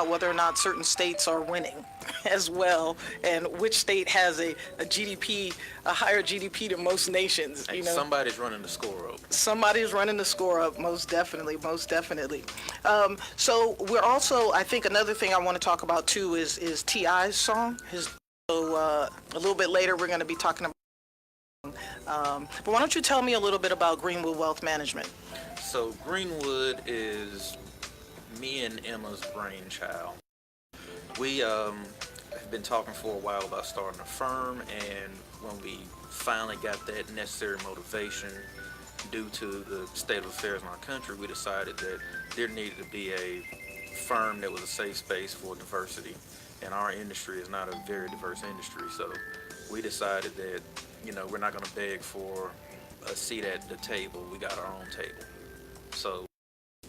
whether or not certain states are winning as well, and which state has a GDP, a higher GDP than most nations. Hey, somebody's running the score up. Somebody's running the score up, most definitely, most definitely. So we're also, I think another thing I want to talk about too is T.I.'s song. A little bit later we're going to be talking about. But why don't you tell me a little bit about Greenwood Wealth Management? So Greenwood is me and Emma's brainchild. We have been talking for a while about starting a firm, and when we finally got that necessary motivation due to the state of affairs in our country, we decided that there needed to be a firm that was a safe space for diversity, and our industry is not a very diverse industry, so we decided that, we're not going to beg for a seat at the table. We got our own table. So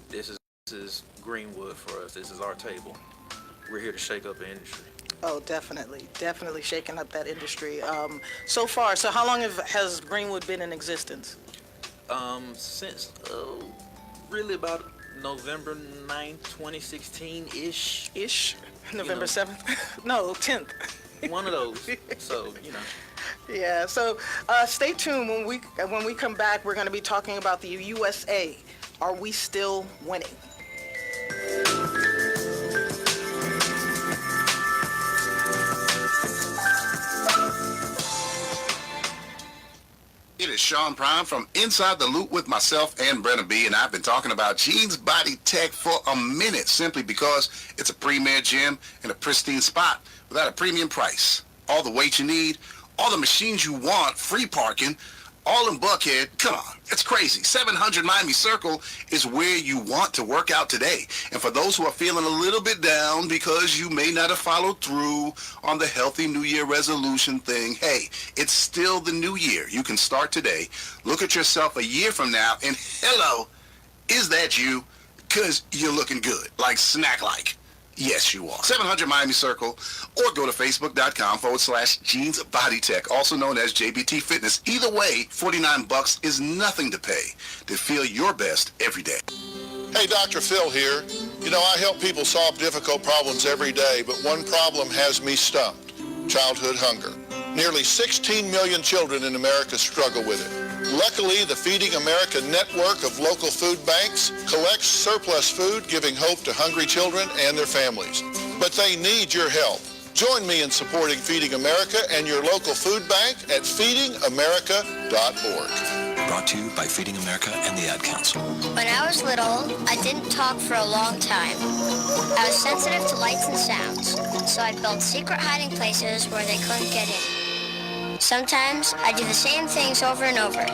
this is Greenwood for us. This is our table. We're here to shake up the industry. Oh, definitely shaking up that industry. So how long has Greenwood been in existence? Since really about November 9th, 2016-ish. November 7th? No, 10th. One of those. So, Yeah, so stay tuned. When we come back, we're going to be talking about the USA. Are we still winning? It is Sean Prime from Inside the Loop with myself and Brenna B, and I've been talking about Gene's Body Tech for a minute simply because it's a premier gym in a pristine spot without a premium price. All the weight you need, all the machines you want, free parking, all in Buckhead. Come on, it's crazy. 700 Miami Circle is where you want to work out today. And for those who are feeling a little bit down because you may not have followed through on the healthy New Year resolution thing, hey, it's still the new year. You can start today. Look at yourself a year from now and hello, is that you? Because you're looking good, like snack-like. Yes, you are. 700 Miami Circle, or go to facebook.com/Gene's Body Tech, also known as JBT Fitness. Either way, $49 is nothing to pay to feel your best every day. Hey, Dr. Phil here. I help people solve difficult problems every day, but one problem has me stumped: childhood hunger. Nearly 16 million children in America struggle with it. Luckily, the Feeding America network of local food banks collects surplus food, giving hope to hungry children and their families. But they need your help. Join me in supporting Feeding America and your local food bank at feedingamerica.org. Brought to you by Feeding America and the Ad Council. When I was little, I didn't talk for a long time. I was sensitive to lights and sounds, so I built secret hiding places where they couldn't get in. Sometimes I do the same things over and over,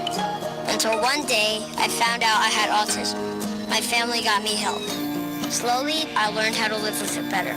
until one day I found out I had autism. My family got me help. Slowly, I learned how to live with it better.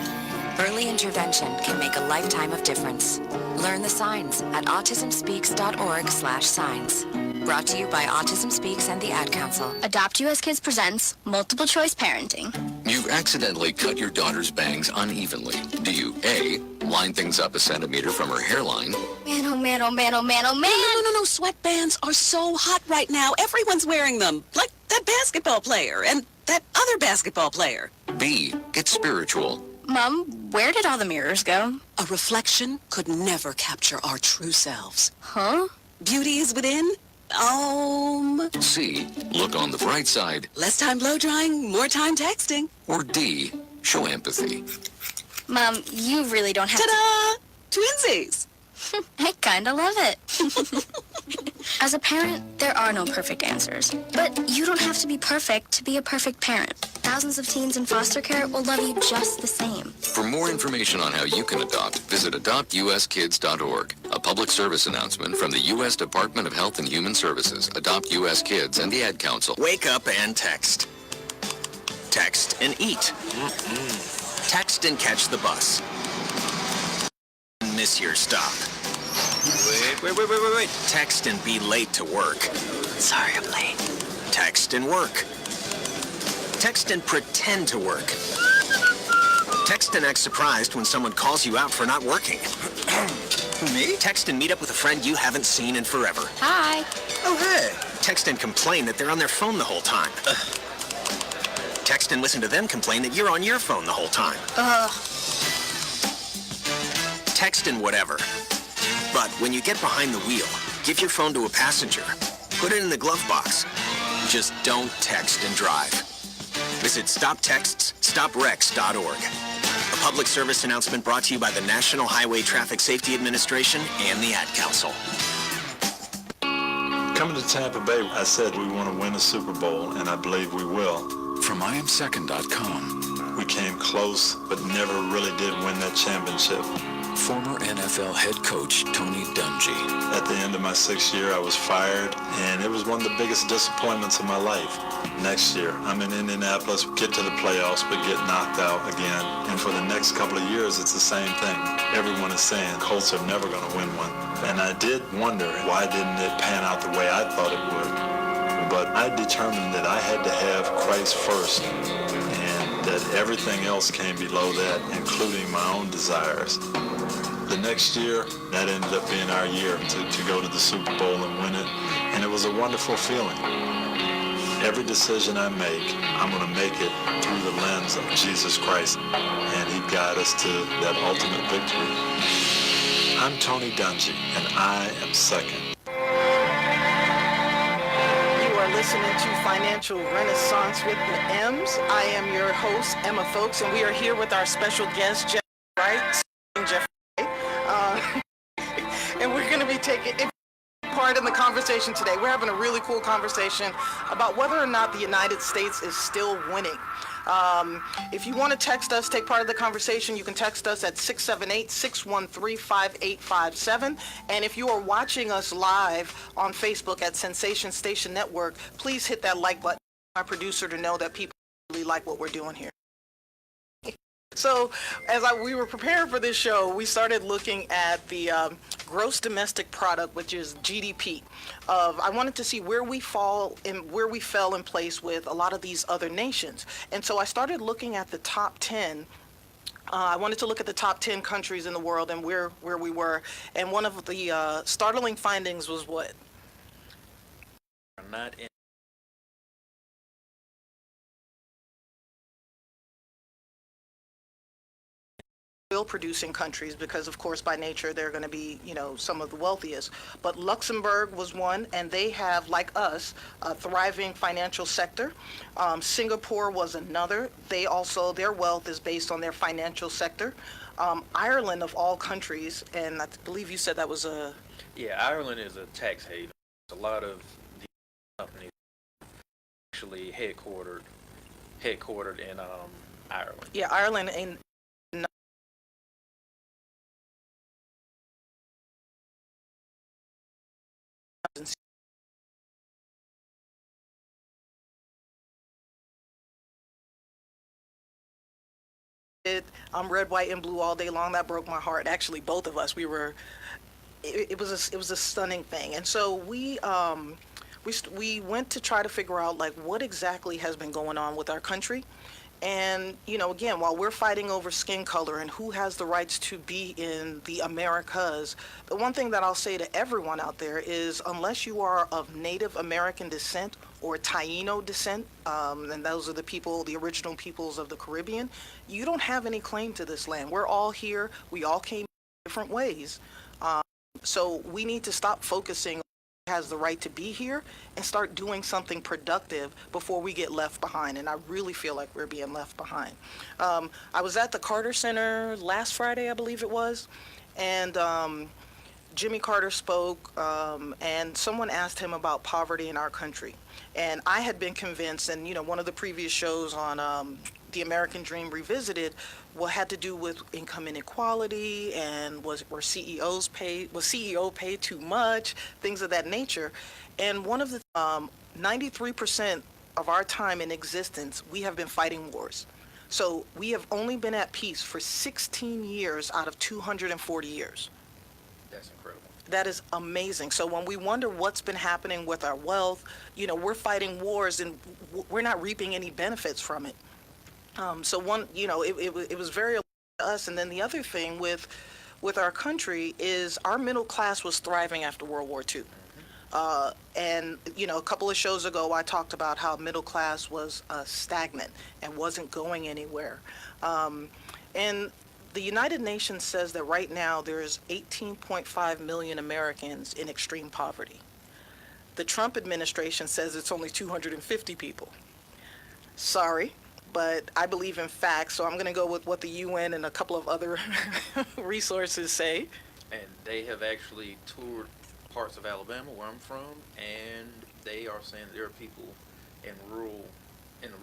Early intervention can make a lifetime of difference. Learn the signs at autismspeaks.org/signs. Brought to you by Autism Speaks and the Ad Council. Adopt US Kids presents Multiple Choice Parenting. You've accidentally cut your daughter's bangs unevenly. Do you A, line things up a centimeter from her hairline? Man, oh man, oh man, oh man, oh man! No. Sweatbands are so hot right now. Everyone's wearing them. Like that basketball player and that other basketball player. B, get spiritual. Mom, where did all the mirrors go? A reflection could never capture our true selves. Huh? Beauty is within. C, look on the bright side. Less time blow drying, more time texting. Or D, show empathy. Mom, you really don't have Ta-da! Twinsies! I kinda love it. As a parent, there are no perfect answers. But you don't have to be perfect to be a perfect parent. Thousands of teens in foster care will love you just the same. For more information on how you can adopt, visit adoptuskids.org. A public service announcement from the U.S. Department of Health and Human Services, Adopt U.S. Kids, and the Ad Council. Wake up and text. Text and eat. Text and catch the bus. Miss your stop. Wait. Text and be late to work. Sorry, I'm late. Text and work. Text and pretend to work. Text and act surprised when someone calls you out for not working. Me? Text and meet up with a friend you haven't seen in forever. Hi. Oh, hey. Text and complain that they're on their phone the whole time. Text and listen to them complain that you're on your phone the whole time. Text and whatever. But when you get behind the wheel, give your phone to a passenger. Put it in the glove box. Just don't text and drive. Visit StopTextsStopWrecks.org. A public service announcement brought to you by the National Highway Traffic Safety Administration and the Ad Council. Coming to Tampa Bay, I said we want to win a Super Bowl, and I believe we will. From IamSecond.com. We came close, but never really did win that championship. Former NFL head coach Tony Dungy. At the end of my 6th year, I was fired, and it was one of the biggest disappointments of my life. Next year, I'm in Indianapolis, get to the playoffs, but get knocked out again. And for the next couple of years, it's the same thing. Everyone is saying Colts are never going to win one. And I did wonder, why didn't it pan out the way I thought it would? But I determined that I had to have Christ first, and that everything else came below that, including my own desires. The next year, that ended up being our year to go to the Super Bowl and win it, and it was a wonderful feeling. Every decision I make, I'm going to make it through the lens of Jesus Christ, and He guides us to that ultimate victory. I'm Tony Dungy, and I am second. You are listening to Financial Renaissance with the M's. I am your host, Emma Foulkes, and we are here with our special guest, Jeffrey Wright, Jeffrey Wright. And we're going to be taking part in the conversation today. We're having a really cool conversation about whether or not the United States is still winning. If you want to text us, take part of the conversation, you can text us at 678-613-5857. And if you are watching us live on Facebook at Sensation Station Network, please hit that like button for my producer to know that people really like what we're doing here. So as we were preparing for this show, we started looking at the gross domestic product, which is GDP. I wanted to see where we fell in place with a lot of these other nations. And so I started looking at the top 10. I wanted to look at the top 10 countries in the world and where we were. And one of the startling findings was what? Not in oil producing countries, because of course by nature they're going to be, some of the wealthiest. But Luxembourg was one, and they have, like us, a thriving financial sector. Singapore was another. They also, their wealth is based on their financial sector. Ireland, of all countries, and I believe you said that was a... Yeah, Ireland is a tax haven. A lot of the companies actually headquartered in Ireland. Yeah, Ireland ain't... I'm red, white, and blue all day long. That broke my heart. Actually, both of us. It was a stunning thing. And so we went to try to figure out what exactly has been going on with our country. And again, while we're fighting over skin color and who has the rights to be in the Americas, the one thing that I'll say to everyone out there is, unless you are of Native American descent or Taino descent, and those are the original peoples of the Caribbean, you don't have any claim to this land. We're all here. We all came different ways. So we need to stop focusing on who has the right to be here and start doing something productive before we get left behind. And I really feel like we're being left behind. I was at the Carter Center last Friday, I believe it was, and Jimmy Carter spoke, and someone asked him about poverty in our country. And I had been convinced, and one of the previous shows on the American Dream Revisited had to do with income inequality and was CEO paid too much, things of that nature. And one of the 93% of our time in existence, we have been fighting wars. So we have only been at peace for 16 years out of 240 years. That's incredible. That is amazing. So when we wonder what's been happening with our wealth, we're fighting wars and we're not reaping any benefits from it. So it was very alarming to us. And then the other thing with our country is our middle class was thriving after World War II. And, you know, a couple of shows ago, I talked about how middle class was stagnant and wasn't going anywhere. And the United Nations says that right now there's 18.5 million Americans in extreme poverty. The Trump administration says it's only 250 people. Sorry, but I believe in facts, so I'm going to go with what the UN and a couple of other resources say. And they have actually toured parts of Alabama, where I'm from, and they are saying there are people in the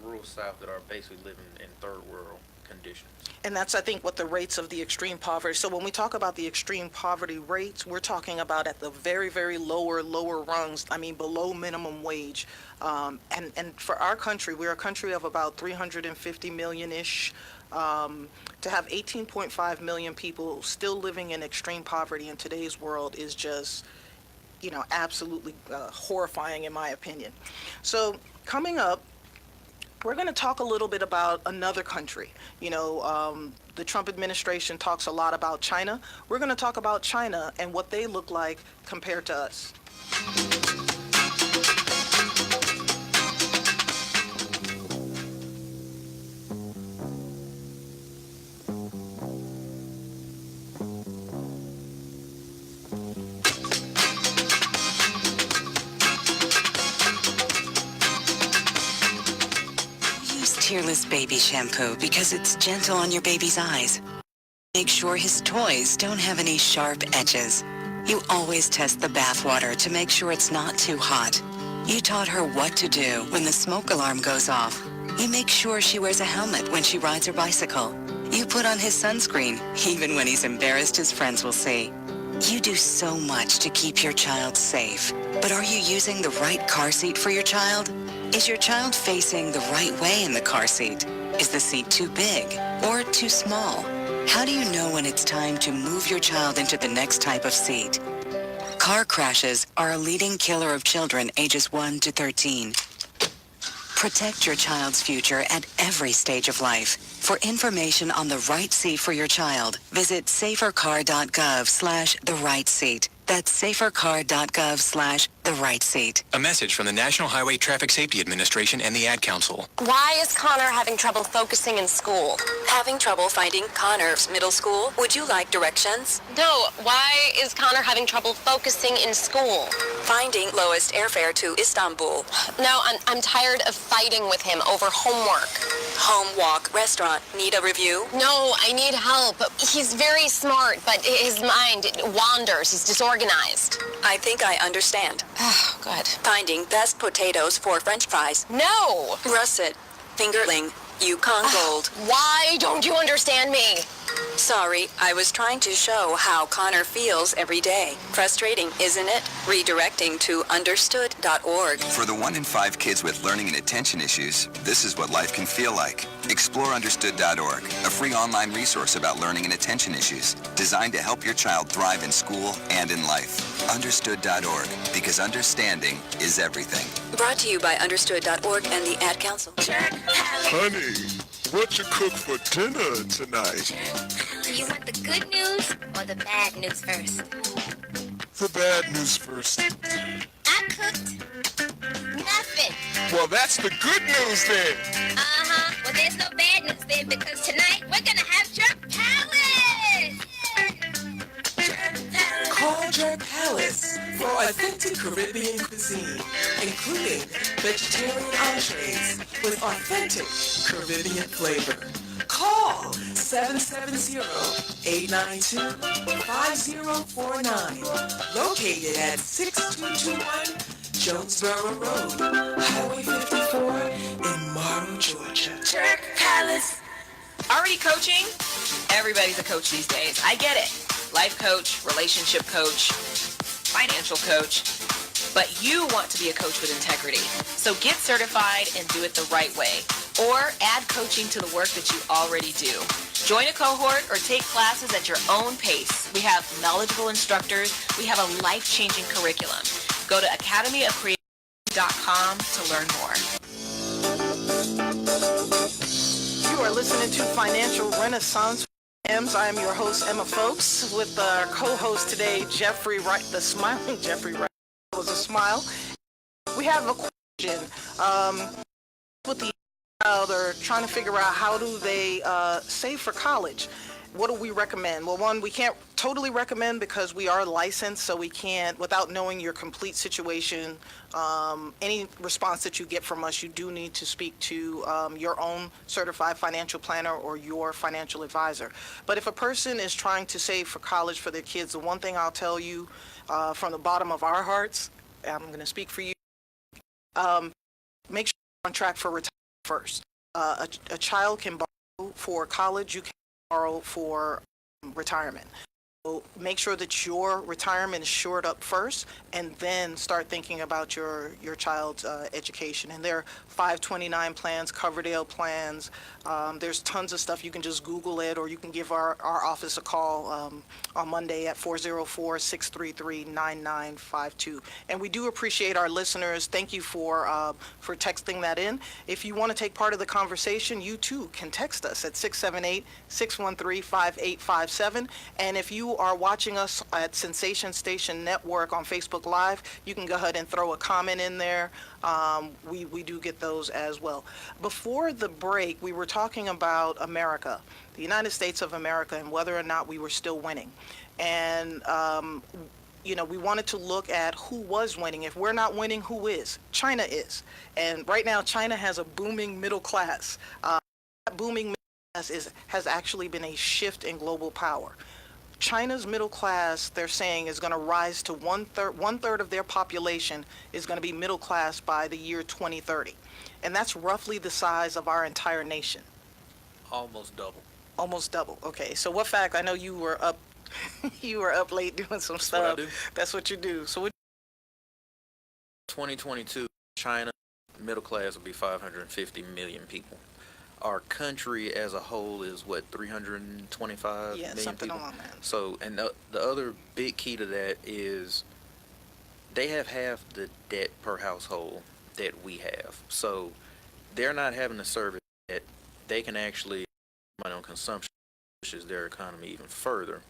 rural South that are basically living in third world conditions. And that's, I think, what the rates of the extreme poverty. So when we talk about the extreme poverty rates, we're talking about at the very, very lower rungs, I mean, below minimum wage. And for our country, we're a country of about 350 million-ish. To have 18.5 million people still living in extreme poverty in today's world is just, you know, absolutely horrifying in my opinion. So coming up, we're going to talk a little bit about another country. You know, the Trump administration talks a lot about China. We're going to talk about China and what they look like compared to us. Tearless baby shampoo because it's gentle on your baby's eyes. Make sure his toys don't have any sharp edges. You always test the bath water to make sure it's not too hot. You taught her what to do when the smoke alarm goes off. You make sure she wears a helmet when she rides her bicycle. You put on his sunscreen, even when he's embarrassed his friends will see. You do so much to keep your child safe. But are you using the right car seat for your child? Is your child facing the right way in the car seat? Is the seat too big or too small? How do you know when it's time to move your child into the next type of seat? Car crashes are a leading killer of children ages 1 to 13. Protect your child's future at every stage of life. For information on the right seat for your child, visit safercar.gov/the-right-seat. That's safercar.gov/the-right-seat. A message from the National Highway Traffic Safety Administration and the Ad Council. Why is Connor having trouble focusing in school? Having trouble finding Connor's middle school? Would you like directions? No, why is Connor having trouble focusing in school? Finding lowest airfare to Istanbul. No, I'm tired of fighting with him over homework. Home, walk, restaurant. Need a review? No, I need help. He's very smart, but his mind wanders. He's disorganized. I think I understand. Oh, good. Finding best potatoes for French fries. No! Russet, fingerling, Yukon Gold. Why don't you understand me? Sorry, I was trying to show how Connor feels every day. Frustrating, isn't it? Redirecting to understood.org. For the 1 in 5 kids with learning and attention issues, this is what life can feel like. Explore understood.org, a free online resource about learning and attention issues, designed to help your child thrive in school and in life. Understood.org, because understanding is everything. Brought to you by understood.org and the Ad Council. Honey, what you cook for dinner tonight? Do you want the good news or the bad news first? The bad news first. I cooked nothing. Well, that's the good news then. Uh-huh. Well, there's no bad news then because tonight we're gonna have Jerk Palace. Call Jerk Palace for authentic Caribbean cuisine, including vegetarian entrees with authentic Caribbean flavor. Call 770-892-5049. Located at 6221 Jonesboro Road, Highway 54 in Morrow, Georgia. Jerk Palace. Already coaching? Everybody's a coach these days. I get it. Life coach, relationship coach, financial coach. But you want to be a coach with integrity. So get certified and do it the right way. Or add coaching to the work that you already do. Join a cohort or take classes at your own pace. We have knowledgeable instructors. We have a life-changing curriculum. Go to academyofcreativity.com to learn more. You are listening to Financial Renaissance. I am your host, Emma Foulkes, with our co-host today, Jeffrey Wright, the smiling Jeffrey Wright. was a smile. We have a question. With the they're trying to figure out how do they save for college. What do we recommend? Well, one, we can't totally recommend because we are licensed, so we can't, without knowing your complete situation, any response that you get from us, you do need to speak to your own certified financial planner or your financial advisor. But if a person is trying to save for college for their kids, the one thing I'll tell you from the bottom of our hearts, I'm going to speak for you, make sure you're on track for retirement first. A child can borrow for college, you can borrow for retirement. So make sure that your retirement is shored up first, and then start thinking about your child's education. And there are 529 plans, Coverdale plans. There's tons of stuff. You can just Google it, or you can give our office a call on Monday at 404-633-9952. And we do appreciate our listeners. Thank you for texting that in. If you want to take part of the conversation, you too can text us at 678-613-5857. And if you are watching us at Sensation Station Network on Facebook Live, you can go ahead and throw a comment in there. We do get those as well. Before the break, we were talking about America, the United States of America, and whether or not we were still winning. And we wanted to look at who was winning. If we're not winning, who is? China is. And right now, China has a booming middle class. That booming middle class has actually been a shift in global power. China's middle class, they're saying, is going to rise to one third of their population is going to be middle class by the year 2030. And that's roughly the size of our entire nation. Almost double. Almost double. Okay. So what fact? I know you were up late doing some stuff. That's what I do. That's what you do. So 2022, China middle class will be 550 million people. Our country as a whole is what, 325 million something people? along that. So, and the other big key to that is they have half the debt per household that we have. So they're not having to service debt. They can actually money on consumption, pushes their economy even further.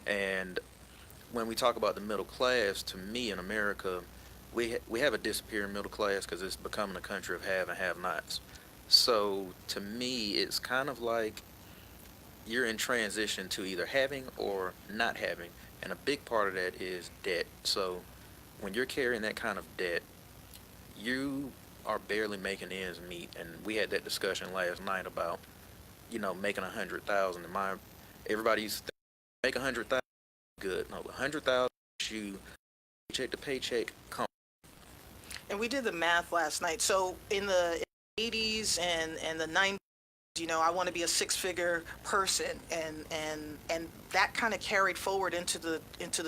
And when we talk about the middle class, to me in America, we have a disappearing middle class because it's becoming a country of have and have-nots. So to me, it's kind of like you're in transition to either having or not having. And a big part of that is debt. So when you're carrying that kind of debt, you are barely making ends meet. And we had that discussion last night about, making 100,000. And everybody used to think, make 100,000, good. No, 100,000, you paycheck to paycheck. And we did the math last night. So in the 80s and the 90s, I want to be a six-figure person, and that kind of carried forward into the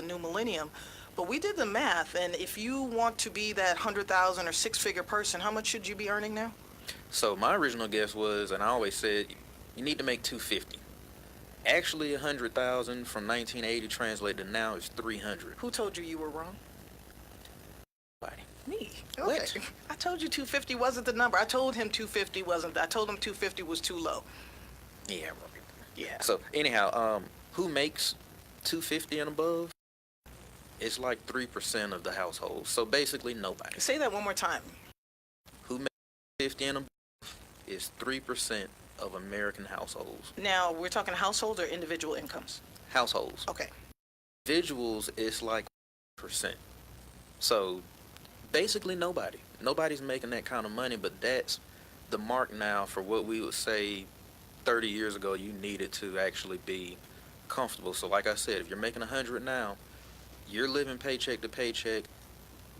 new millennium. But we did the math, and if you want to be that 100,000 or six-figure person, how much should you be earning now? So my original guess was, and I always said, you need to make 250. Actually, 100,000 from 1980 translated to now is 300. Who told you were wrong? Nobody. Me. Okay. What? I told you 250 wasn't the number. I told him 250 wasn't. I told him 250 was too low. Yeah. Yeah. So anyhow, who makes 250 and above? It's like 3% of the households. So basically nobody. Say that one more time. Who makes 50 and above is 3% of American households. Now, we're talking households or individual incomes? Households. Okay. Individuals, it's like percent. So basically nobody. Nobody's making that kind of money, but that's the mark now for what we would say 30 years ago you needed to actually be comfortable. So like I said, if you're making 100 now, you're living paycheck to paycheck,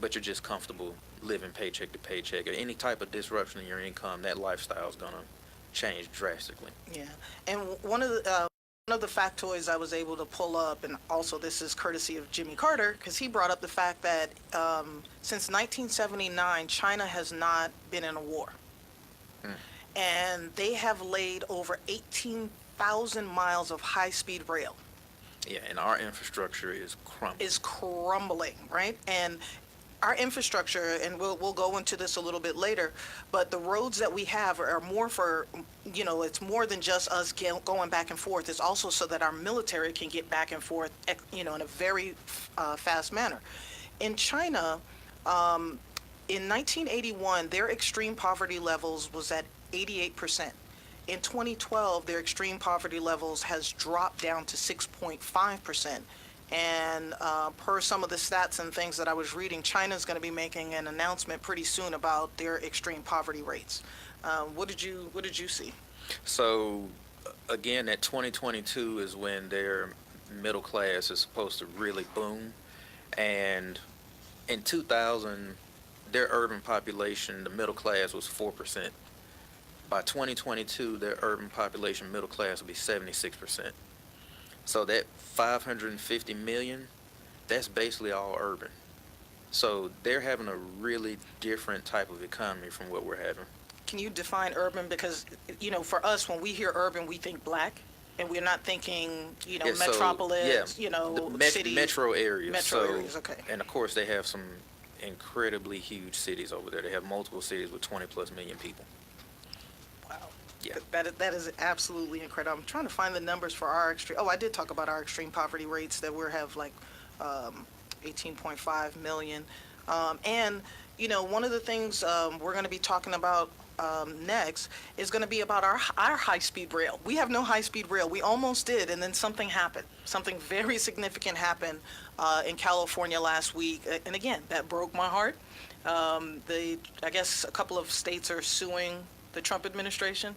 but you're just comfortable living paycheck to paycheck. Or any type of disruption in your income, that lifestyle is gonna change drastically. Yeah, and one of the factoids I was able to pull up, and also this is courtesy of Jimmy Carter, because he brought up the fact that since 1979, China has not been in a war. And they have laid over 18,000 miles of high-speed rail. Yeah, and our infrastructure is crumbling, right? And our infrastructure, and we'll go into this a little bit later, but the roads that we have are more for, it's more than just us going back and forth. It's also so that our military can get back and forth, in a very fast manner. In China, In 1981, their extreme poverty levels was at 88%. In 2012, their extreme poverty levels has dropped down to 6.5%. And per some of the stats and things that I was reading, China's going to be making an announcement pretty soon about their extreme poverty rates. What did you see? So, again, that 2022 is when their middle class is supposed to really boom. And in 2000, their urban population, the middle class, was 4%. By 2022, their urban population, middle class, will be 76%. So that 550 million, that's basically all urban. So they're having a really different type of economy from what we're having. Can you define urban? Because, for us, when we hear urban, we think black, and we're not thinking, metropolis, cities. Metro areas. Metro areas, okay. And of course, they have some incredibly huge cities over there. They have multiple cities with 20+ million people. Wow. Yeah. That is absolutely incredible. I'm trying to find the numbers for our extreme. Oh, I did talk about our extreme poverty rates that we have 18.5 million. And one of the things we're going to be talking about next is going to be about our high-speed rail. We have no high-speed rail. We almost did, and then something happened. Something very significant happened in California last week, and again, that broke my heart. I guess a couple of states are suing the Trump administration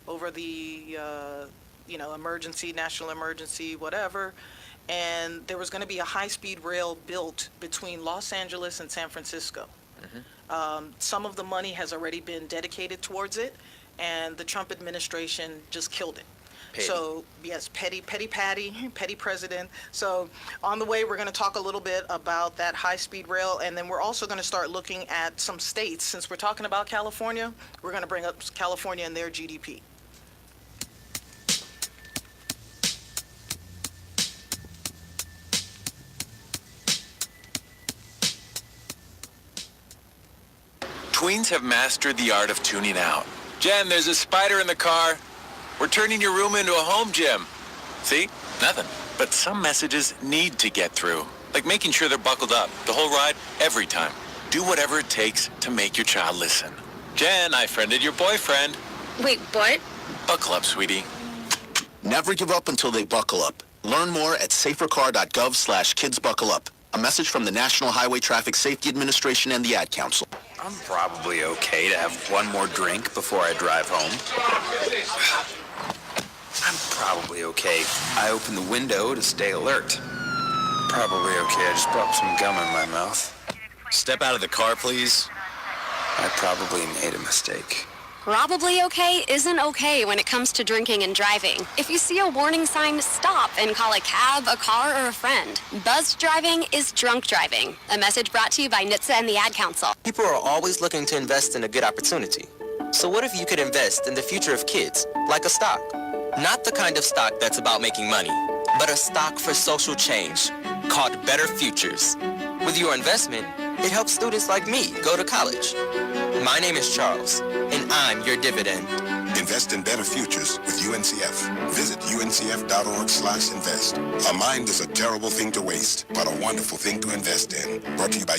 over the emergency, national emergency, whatever. And there was going to be a high-speed rail built between Los Angeles and San Francisco. Some of the money has already been dedicated towards it, and the Trump administration just killed it. Petty. So, yes, petty president. So on the way, we're going to talk a little bit about that high-speed rail, and then we're also going to start looking at some states. Since we're talking about California, we're going to bring up California and their GDP. Tweens have mastered the art of tuning out. Jen, there's a spider in the car. We're turning your room into a home gym. See? Nothing. But some messages need to get through. Like making sure they're buckled up the whole ride, every time. Do whatever it takes to make your child listen. Jen, I friended your boyfriend. Wait, what? Buckle up, sweetie. Never give up until they buckle up. Learn more at safercar.gov/kidsbuckleup. A message from the National Highway Traffic Safety Administration and the Ad Council. I'm probably okay to have one more drink before I drive home. I'm probably okay. I open the window to stay alert. Probably okay. I just popped some gum in my mouth. Step out of the car, please. I probably made a mistake. Probably okay isn't okay when it comes to drinking and driving. If you see a warning sign, stop and call a cab, a car, or a friend. Buzzed driving is drunk driving. A message brought to you by NHTSA and the Ad Council. People are always looking to invest in a good opportunity. So what if you could invest in the future of kids, like a stock? Not the kind of stock that's about making money, but a stock for social change, called Better Futures. With your investment, it helps students like me go to college. My name is Charles, and I'm your dividend. Invest in better futures with UNCF. Visit uncf.org/invest. A mind is a terrible thing to waste, but a wonderful thing to invest in. Brought to you by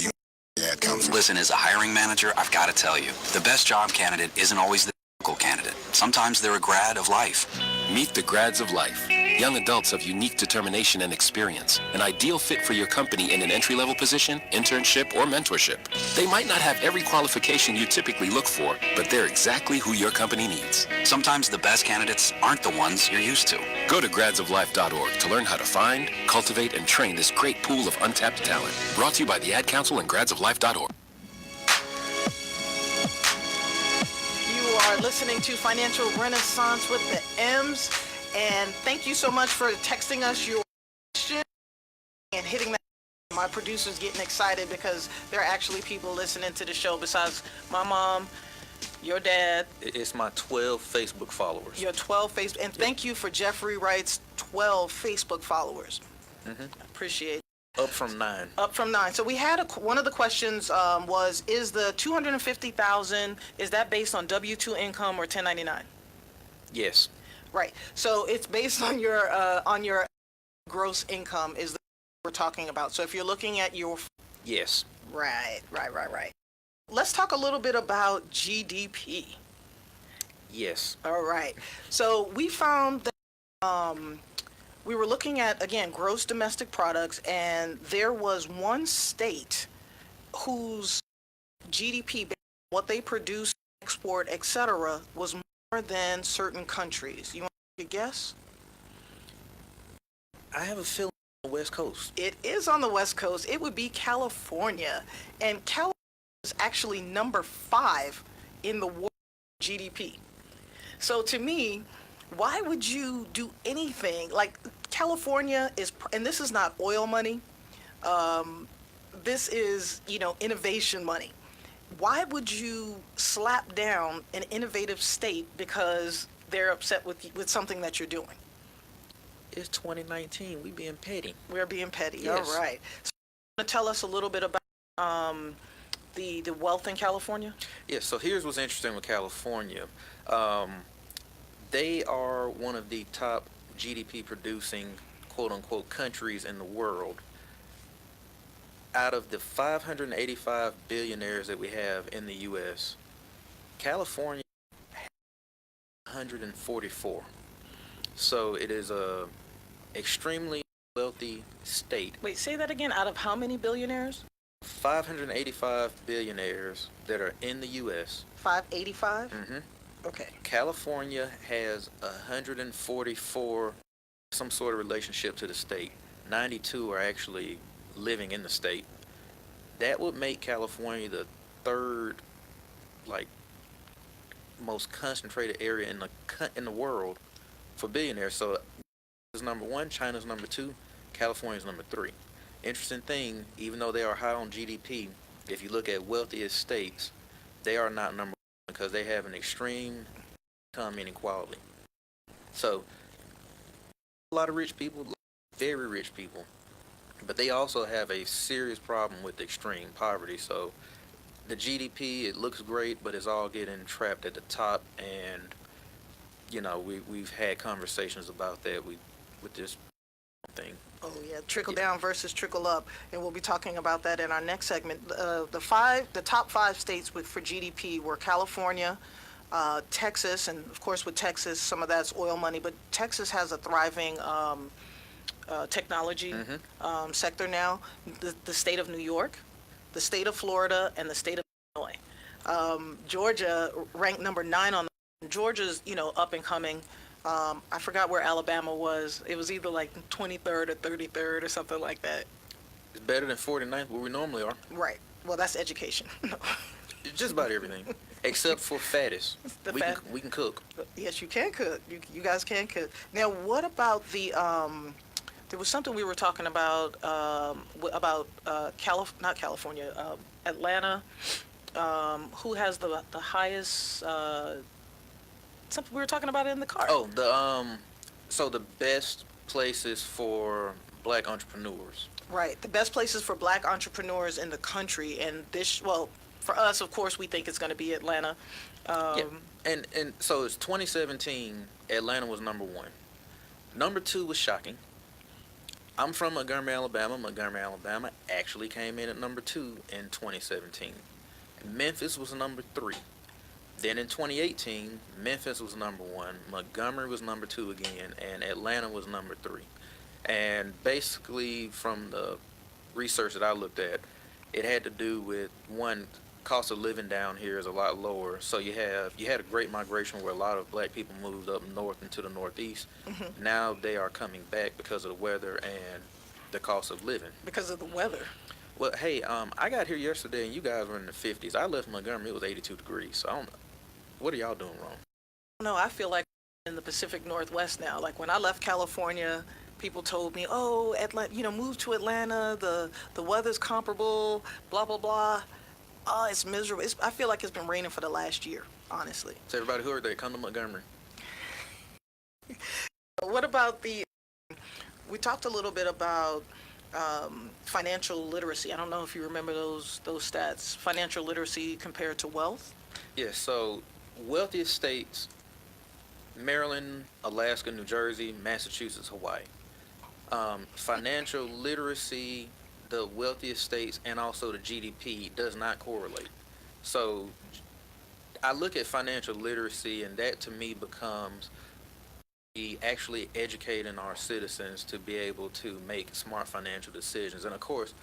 Ad Council. Listen, as a hiring manager, I've got to tell you, the best job candidate isn't always the candidate. Sometimes they're a grad of life. Meet the grads of life. Young adults of unique determination and experience. An ideal fit for your company in an entry-level position, internship, or mentorship. They might not have every qualification you typically look for, but they're exactly who your company needs. Sometimes the best candidates aren't the ones you're used to. Go to gradsoflife.org to learn how to find, cultivate, and train this great pool of untapped talent. Brought to you by the Ad Council and gradsoflife.org. You are listening to Financial Renaissance with the M's, and thank you so much for texting us your question and hitting that. My producer's getting excited because there are actually people listening to the show besides my mom, your dad. It's my 12 Facebook followers. Your 12 Facebook, and thank you for Jeffrey Wright's 12 Facebook followers. I appreciate it. Up from 9. Up from 9. So we had one of the questions was, is the $250,000, is that based on W-2 income or 1099? Yes. Right. So it's based on your gross income is the we're talking about. So if you're looking at your Yes. Right. Let's talk a little bit about GDP. Yes. All right. So we found that we were looking at, again, gross domestic products, and there was one state whose GDP, what they produce, export, etc., was more than certain countries. You want to guess? I have a feeling on the West Coast. It is on the West Coast. It would be California. And California is actually number 5 in the world GDP. So to me, why would you do anything? Like, California is, and this is not oil money, this is, innovation money. Why would you slap down an innovative state because they're upset with something that you're doing? It's 2019. We being petty. We're being petty. Yes. All right. So you want to tell us a little bit about the wealth in California? Yeah, so here's what's interesting with California. They are one of the top GDP producing, quote unquote, countries in the world. Out of the 585 billionaires that we have in the U.S., California has 144. So it is a extremely wealthy state. Wait, say that again. Out of how many billionaires? 585 billionaires that are in the U.S. 585? Mm-hmm. Okay. California has 144, some sort of relationship to the state. 92 are actually living in the state. That would make California the third, most concentrated area in the world for billionaires. So is number 1, China's number 2, California's number 3. Interesting thing, even though they are high on GDP, if you look at wealthiest states, they are not number 1 because they have an extreme income inequality. So a lot of rich people, very rich people, but they also have a serious problem with extreme poverty. So the GDP, it looks great, but it's all getting trapped at the top, and we've had conversations about that with this thing. Oh yeah, trickle down versus trickle up, and we'll be talking about that in our next segment. The top 5 states for GDP were California, Texas, and of course with Texas, some of that's oil money, but Texas has a thriving technology sector now. The state of New York, the state of Florida, and the state of Illinois. Georgia ranked number 9 on the, Georgia's, up and coming. I forgot where Alabama was. It was either like 23rd or 33rd or something like that. It's better than 49th, where we normally are. Right. Well, that's education. Just about everything, except for fattest. We can cook. Yes, you can cook. You guys can cook. Now, what about the? There was something we were talking about not California, Atlanta. Who has the highest? Something we were talking about it in the car. Oh, so the best places for black entrepreneurs. Right, the best places for black entrepreneurs in the country, and for us, of course, we think it's going to be Atlanta. Yeah. And so it's 2017. Atlanta was number 1. Number 2 was shocking. I'm from Montgomery, Alabama. Montgomery, Alabama actually came in at number 2 in 2017. Memphis was number 3. Then in 2018, Memphis was number 1, Montgomery was number 2 again, and Atlanta was number 3. And basically, from the research that I looked at, it had to do with, one, cost of living down here is a lot lower. So you had a great migration where a lot of black people moved up north into the northeast. Mm-hmm. Now they are coming back because of the weather and the cost of living. Because of the weather. Well, hey, I got here yesterday and you guys were in the 50s. I left Montgomery, it was 82 degrees. So I don't know. What are y'all doing wrong? No, I feel like in the Pacific Northwest now. Like when I left California, people told me, "Oh, Atlanta, move to Atlanta. The weather's comparable. Blah blah blah." Oh, it's miserable. I feel like it's been raining for the last year, honestly. So everybody who heard that, come to Montgomery. What about we talked a little bit about financial literacy. I don't know if you remember those stats. Financial literacy compared to wealth. Yeah. So wealthiest states: Maryland, Alaska, New Jersey, Massachusetts, Hawaii. Financial literacy, the wealthiest states and also the GDP does not correlate. So I look at financial literacy, and that to me becomes actually educating our citizens to be able to make smart financial decisions. And of course,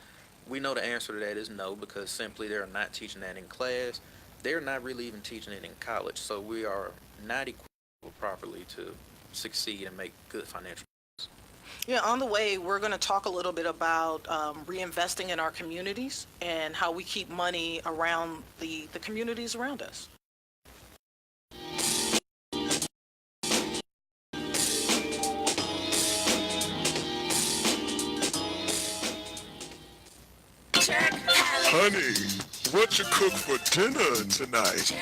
we know the answer to that is no, because simply they're not teaching that in class. They're not really even teaching it in college. So we are not equipped properly to succeed and make good financial decisions. Yeah, on the way, we're going to talk a little bit about reinvesting in our communities and how we keep money around the communities around us. Honey, what you cook for dinner tonight?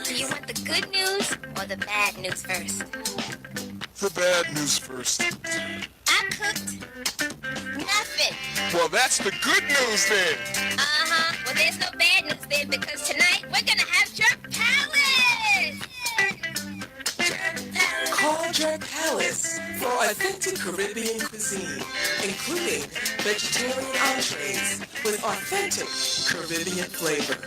Do you want the good news or the bad news first? The bad news first. I cooked nothing. Well, that's the good news then. Uh-huh. Well, there's no bad news then, because tonight we're gonna have Jerk Palace. Call Jerk Palace for authentic Caribbean cuisine, including vegetarian entrees with authentic Caribbean flavor.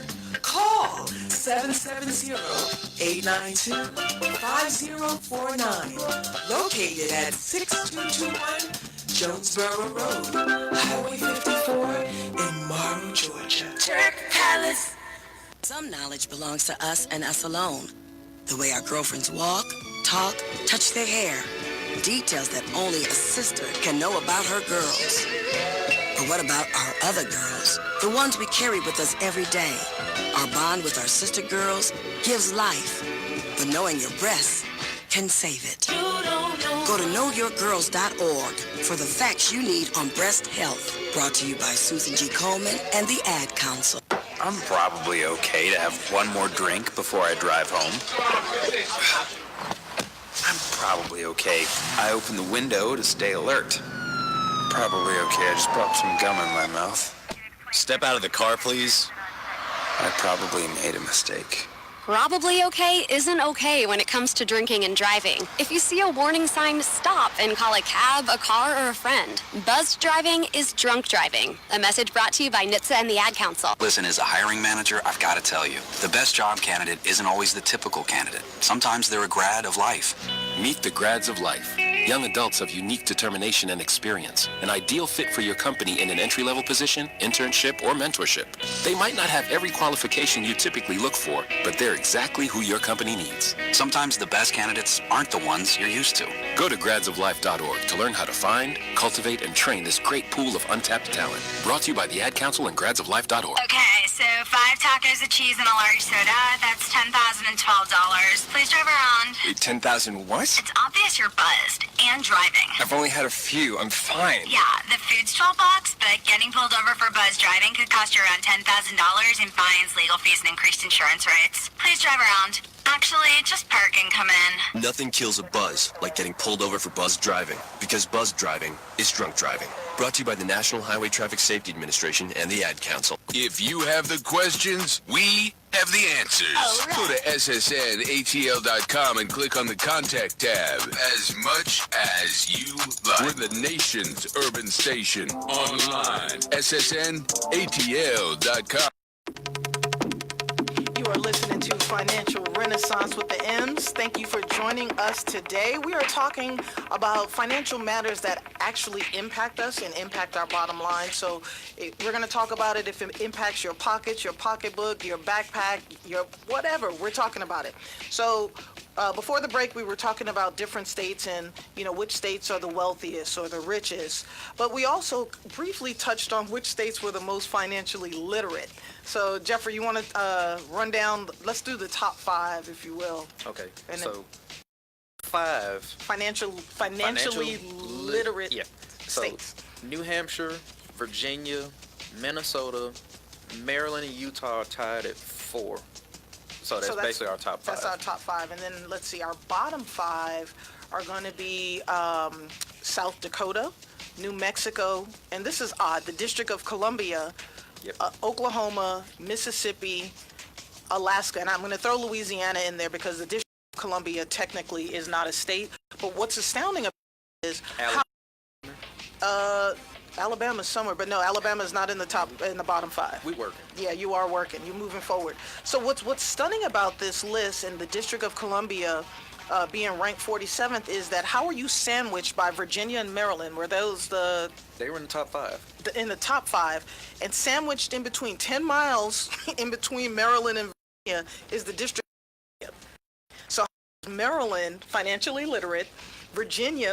Call 770-892-5049. Located at 6221 Jonesboro Road, Highway 54 in Morrow, Georgia. Jerk Palace. Some knowledge belongs to us and us alone. The way our girlfriends walk, talk, touch their hair. Details that only a sister can know about her girls. But what about our other girls? The ones we carry with us every day. Our bond with our sister girls gives life. But knowing your breasts can save it. Go to knowyourgirls.org for the facts you need on breast health. Brought to you by Susan G. Coleman and the Ad Council. I'm probably okay to have one more drink before I drive home. I'm probably okay. I open the window to stay alert. Probably okay. I just popped some gum in my mouth. Step out of the car, please. I probably made a mistake. Probably okay isn't okay when it comes to drinking and driving. If you see a warning sign, stop and call a cab, a car, or a friend. Buzzed driving is drunk driving. A message brought to you by NHTSA and the Ad Council. Listen, as a hiring manager, I've got to tell you, the best job candidate isn't always the typical candidate. Sometimes they're a grad of life. Meet the grads of life. Young adults of unique determination and experience. An ideal fit for your company in an entry-level position, internship, or mentorship. They might not have every qualification you typically look for, but they're exactly who your company needs. Sometimes the best candidates aren't the ones you're used to. Go to gradsoflife.org to learn how to find, cultivate, and train this great pool of untapped talent. Brought to you by the Ad Council and gradsoflife.org. Okay, so 5 tacos of cheese and a large soda. That's $10,012. Please drive around. 10,000 what? It's obvious you're buzzed and driving. I've only had a few. I'm fine. Yeah, the food's $12, but getting pulled over for buzz driving could cost you around $10,000 in fines, legal fees, and increased insurance rates. Please drive around. Actually, just park and come in. Nothing kills a buzz like getting pulled over for buzz driving, because buzz driving is drunk driving. Brought to you by the National Highway Traffic Safety Administration and the Ad Council. If you have the questions, we have the answers. Right. Go to ssnatl.com and click on the Contact tab. As much as you like. We're the nation's urban station. Online. ssnatl.com. You are listening to Financial Renaissance with the M's. Thank you for joining us today. We are talking about financial matters that actually impact us and impact our bottom line. So we're going to talk about it if it impacts your pockets, your pocketbook, your backpack, your whatever. We're talking about it. So before the break, we were talking about different states and, which states are the wealthiest or the richest. But we also briefly touched on which states were the most financially literate. So, Jeffrey, you want to run down, let's do the top 5, if you will. Okay, And so 5. Financially literate states. So, New Hampshire, Virginia, Minnesota, Maryland, and Utah are tied at 4. So that's basically our top 5. That's our top 5. And then let's see, our bottom 5 are going to be South Dakota, New Mexico, and this is odd, the District of Columbia, Oklahoma, Mississippi, Alaska, and I'm going to throw Louisiana in there because the District of Columbia technically is not a state. But what's astounding about it is how, Alabama's somewhere, but no, Alabama's not in the bottom 5. We working. Yeah, you are working. You're moving forward. So what's stunning about this list and the District of Columbia being ranked 47th is that how are you sandwiched by Virginia and Maryland? Were those They were in the top 5. in the top 5, and sandwiched in between 10 miles in between Maryland and Virginia is the District of Columbia. So Maryland financially literate, Virginia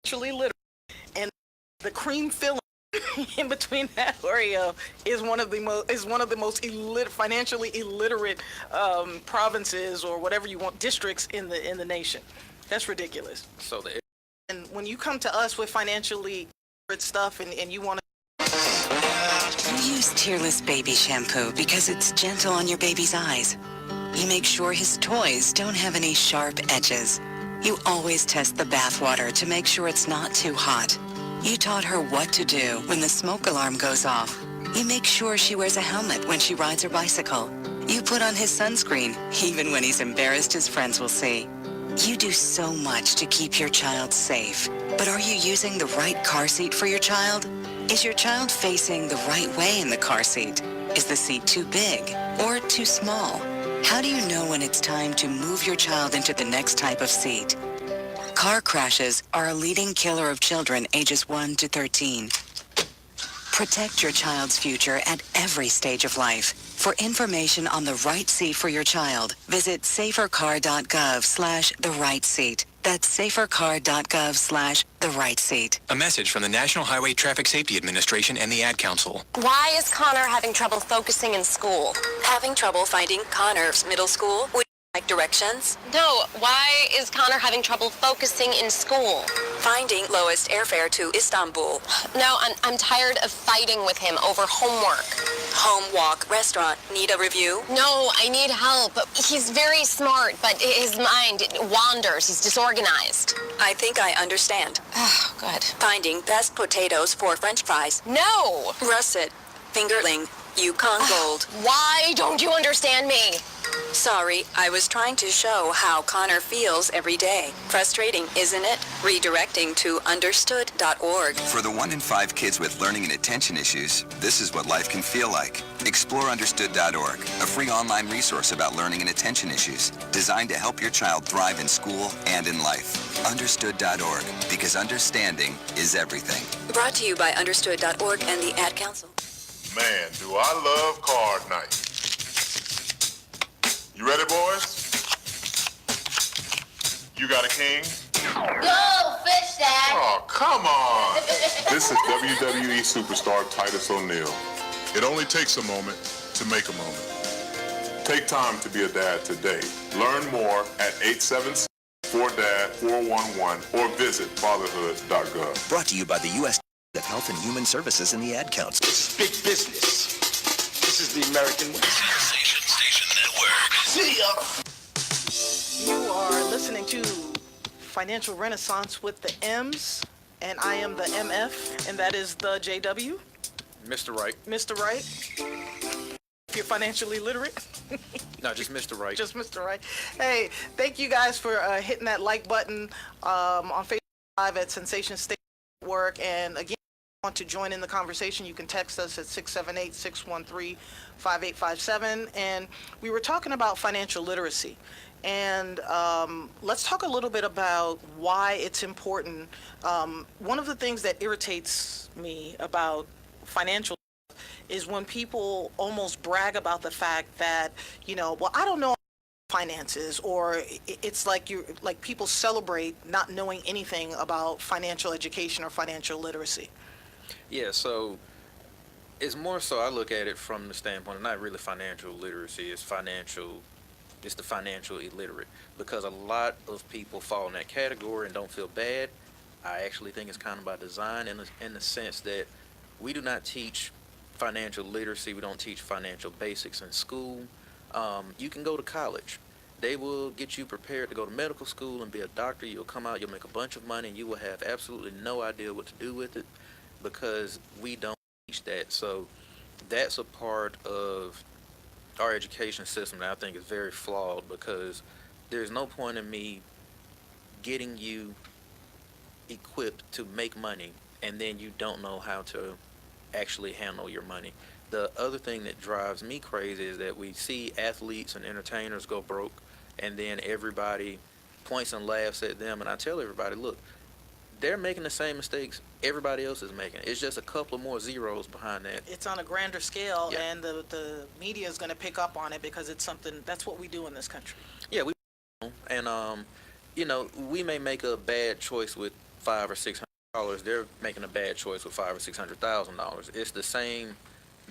financially literate, and the cream filling in between that area is one of the most financially illiterate provinces, or whatever you want, districts in the nation. That's ridiculous. So And when you come to us with financially illiterate stuff and you want to You use Tearless baby shampoo because it's gentle on your baby's eyes. You make sure his toys don't have any sharp edges. You always test the bathwater to make sure it's not too hot. You taught her what to do when the smoke alarm goes off. You make sure she wears a helmet when she rides her bicycle. You put on his sunscreen, even when he's embarrassed his friends will see. You do so much to keep your child safe. But are you using the right car seat for your child? Is your child facing the right way in the car seat? Is the seat too big or too small? How do you know when it's time to move your child into the next type of seat? Car crashes are a leading killer of children ages 1 to 13. Protect your child's future at every stage of life. For information on the right seat for your child, visit safercar.gov/the-right-seat. That's safercar.gov/the-right-seat. A message from the National Highway Traffic Safety Administration and the Ad Council. Why is Connor having trouble focusing in school? Having trouble finding Connor's middle school? Would you like directions? No, why is Connor having trouble focusing in school? Finding lowest airfare to Istanbul. No, I'm tired of fighting with him over homework. Home walk restaurant. Need a review? No, I need help. He's very smart, but his mind wanders. He's disorganized. I think I understand. Oh, good. Finding best potatoes for French fries. No! Russet. Fingerling. Yukon Gold. Why don't you understand me? Sorry, I was trying to show how Connor feels every day. Frustrating, isn't it? Redirecting to understood.org. For the 1 in 5 kids with learning and attention issues, this is what life can feel like. Explore understood.org, a free online resource about learning and attention issues, designed to help your child thrive in school and in life. Understood.org, because understanding is everything. Brought to you by understood.org and the Ad Council. Man, do I love card night. You ready, boys? You got a king? Go, fish dad. Oh, come on. This is WWE superstar Titus O'Neil. It only takes a moment to make a moment. Take time to be a dad today. Learn more at 877-4DAD-411 or visit fatherhood.gov. Brought to you by the U.S. of Health and Human Services and the Ad Council. This is big business. This is the American way. Station Network. See ya. You are listening to Financial Renaissance with the M's, and I am the MF, and that is the JW. Mr. Wright. Mr. Wright. If you're financially literate. No, just Mr. Wright. Just Mr. Wright. Hey, thank you guys for hitting that like button on Facebook Live at Sensation Station Network. And again, if you want to join in the conversation, you can text us at 678-613-5857. And we were talking about financial literacy. And let's talk a little bit about why it's important. One of the things that irritates me about financial is when people almost brag about the fact that, you know, well, I don't know finances, or it's like people celebrate not knowing anything about financial education or financial literacy. Yeah, so it's more so I look at it from the standpoint of not really financial literacy, it's the financial illiterate, because a lot of people fall in that category and don't feel bad. I actually think it's kind of by design in the sense that we do not teach financial literacy. We don't teach financial basics in school. You can go to college. They will get you prepared to go to medical school and be a doctor. You'll come out, you'll make a bunch of money, and you will have absolutely no idea what to do with it because we don't teach that. So that's a part of our education system that I think is very flawed, because there's no point in me getting you equipped to make money and then you don't know how to actually handle your money. The other thing that drives me crazy is that we see athletes and entertainers go broke, and then everybody points and laughs at them. And I tell everybody, look, they're making the same mistakes everybody else is making. It's just a couple of more zeros behind that. It's on a grander scale, Yeah. and the media is going to pick up on it because it's something, that's what we do in this country. Yeah, and you know, we may make a bad choice with $500 or $600. They're making a bad choice with $500,000 or $600,000. It's the same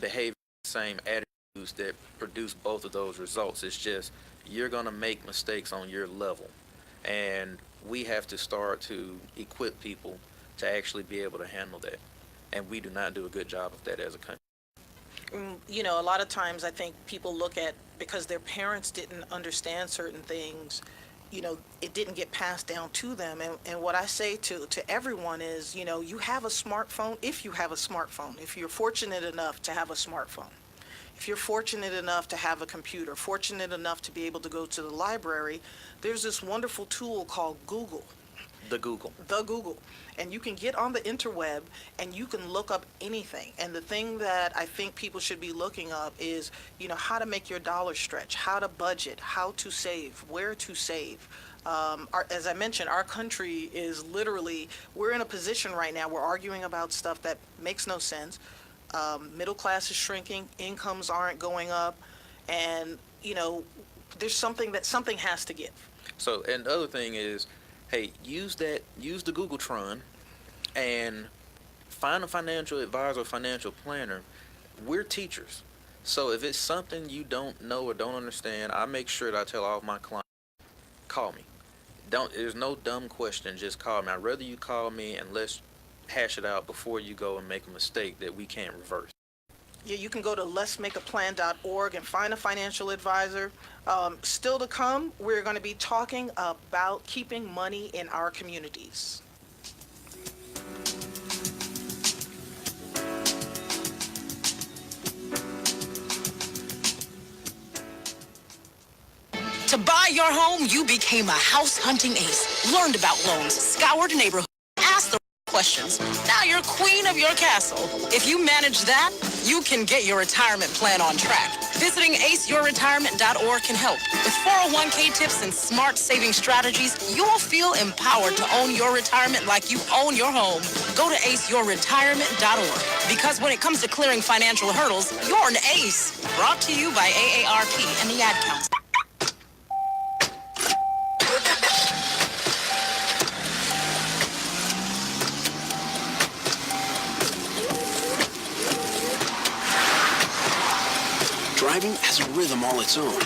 behavior, same attitudes that produce both of those results. It's just you're gonna make mistakes on your level, and we have to start to equip people to actually be able to handle that, and we do not do a good job of that as a country. You know, a lot of times I think people look at, because their parents didn't understand certain things, you know, it didn't get passed down to them. And what I say to everyone is, you know, you have a smartphone, if you have a smartphone, if you're fortunate enough to have a smartphone, if you're fortunate enough to have a computer, fortunate enough to be able to go to the library, there's this wonderful tool called Google. The Google. And you can get on the interweb and you can look up anything. And the thing that I think people should be looking up is, you know, how to make your dollar stretch, how to budget, how to save, where to save. As I mentioned, our country is literally, we're in a position right now, we're arguing about stuff that makes no sense. Middle class is shrinking, incomes aren't going up, and, you know, there's something has to give. So, and the other thing is, hey, use the Googletron and find a financial advisor or financial planner. We're teachers. So if it's something you don't know or don't understand, I make sure that I tell all of my clients, call me. There's no dumb question, just call me. I'd rather you call me and let's hash it out before you go and make a mistake that we can't reverse. Yeah, you can go to letsmakeaplan.org and find a financial advisor. Still to come, we're going to be talking about keeping money in our communities. To buy your home, you became a house hunting ace, learned about loans, scoured neighborhoods, asked the questions. Now you're queen of your castle. If you manage that, you can get your retirement plan on track. Visiting aceyourretirement.org can help. With 401k tips and smart saving strategies, you'll feel empowered to own your retirement like you own your home. Go to aceyourretirement.org. Because when it comes to clearing financial hurdles, you're an ace. Brought to you by AARP and the Ad Council. Driving has a rhythm all its own.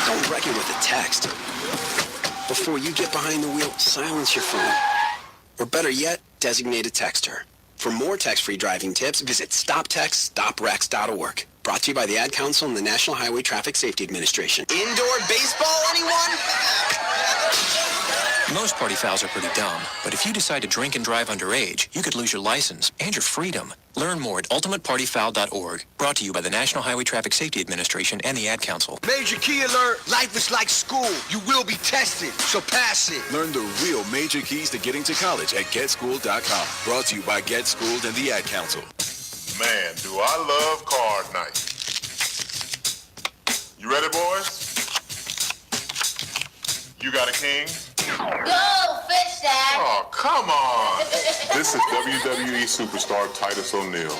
Don't wreck it with a text. Before you get behind the wheel, silence your phone. Or better yet, designate a texter. For more text-free driving tips, visit stoptextstoprex.org. Brought to you by the Ad Council and the National Highway Traffic Safety Administration. Indoor baseball, anyone? Most party fouls are pretty dumb, but if you decide to drink and drive underage, you could lose your license and your freedom. Learn more at ultimatepartyfoul.org. Brought to you by the National Highway Traffic Safety Administration and the Ad Council. Major key alert. Life is like school. You will be tested, so pass it. Learn the real major keys to getting to college at GetSchooled.com. Brought to you by Get Schooled and the Ad Council. Man, do I love card night. You ready, boys? You got a king? Go, fish dad. Oh, come on. This is WWE superstar Titus O'Neil.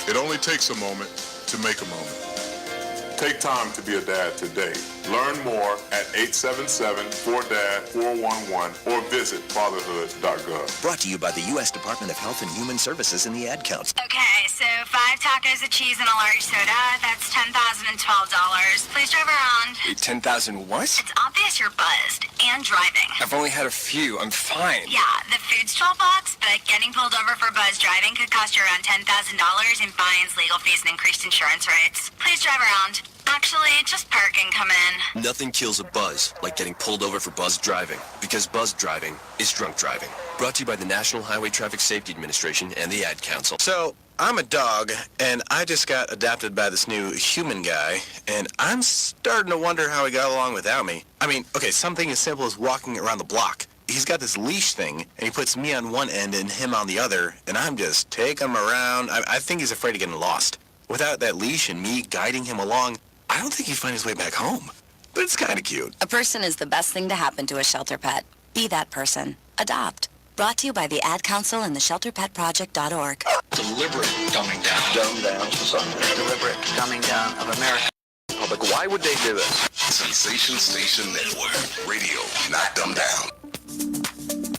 It only takes a moment to make a moment. Take time to be a dad today. Learn more at 877-4DAD-411 or visit fatherhood.gov. Brought to you by the U.S. Department of Health and Human Services and the Ad Council. Okay, so 5 tacos of cheese and a large soda. That's $10,012. Please drive around. 10,000 what? It's obvious you're buzzed and driving. I've only had a few. I'm fine. Yeah, the food's $12, but getting pulled over for buzz driving could cost you around $10,000 in fines, legal fees, and increased insurance rates. Please drive around. Actually, just park and come in. Nothing kills a buzz like getting pulled over for buzz driving, because buzz driving is drunk driving. Brought to you by the National Highway Traffic Safety Administration and the Ad Council. So, I'm a dog, and I just got adopted by this new human guy, and I'm starting to wonder how he got along without me. I mean, okay, something as simple as walking around the block. he's got this leash thing, and he puts me on one end and him on the other, and I'm just taking him around. I think he's afraid of getting lost. Without that leash and me guiding him along, I don't think he'd find his way back home. But it's kind of cute. A person is the best thing to happen to a shelter pet. Be that person. Adopt. Brought to you by the Ad Council and the ShelterPetProject.org. Deliberate dumbing down. Dumb down society. Deliberate dumbing down of America. Public, why would they do this? Sensation Station Network. Radio, not dumbed down.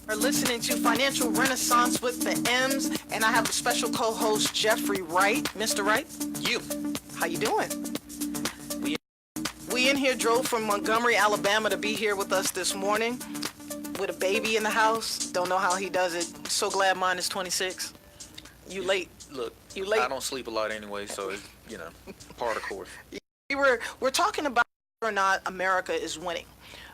Are listening to Financial Renaissance with the M's, and I have a special co-host, Jeffrey Wright. Mr. Wright? You. How you doing? We in here drove from Montgomery, Alabama to be here with us this morning with a baby in the house. Don't know how he does it. So glad mine is 26. You late. Look, you late. I don't sleep a lot anyway, so it's, part of course. We're talking about whether or not America is winning.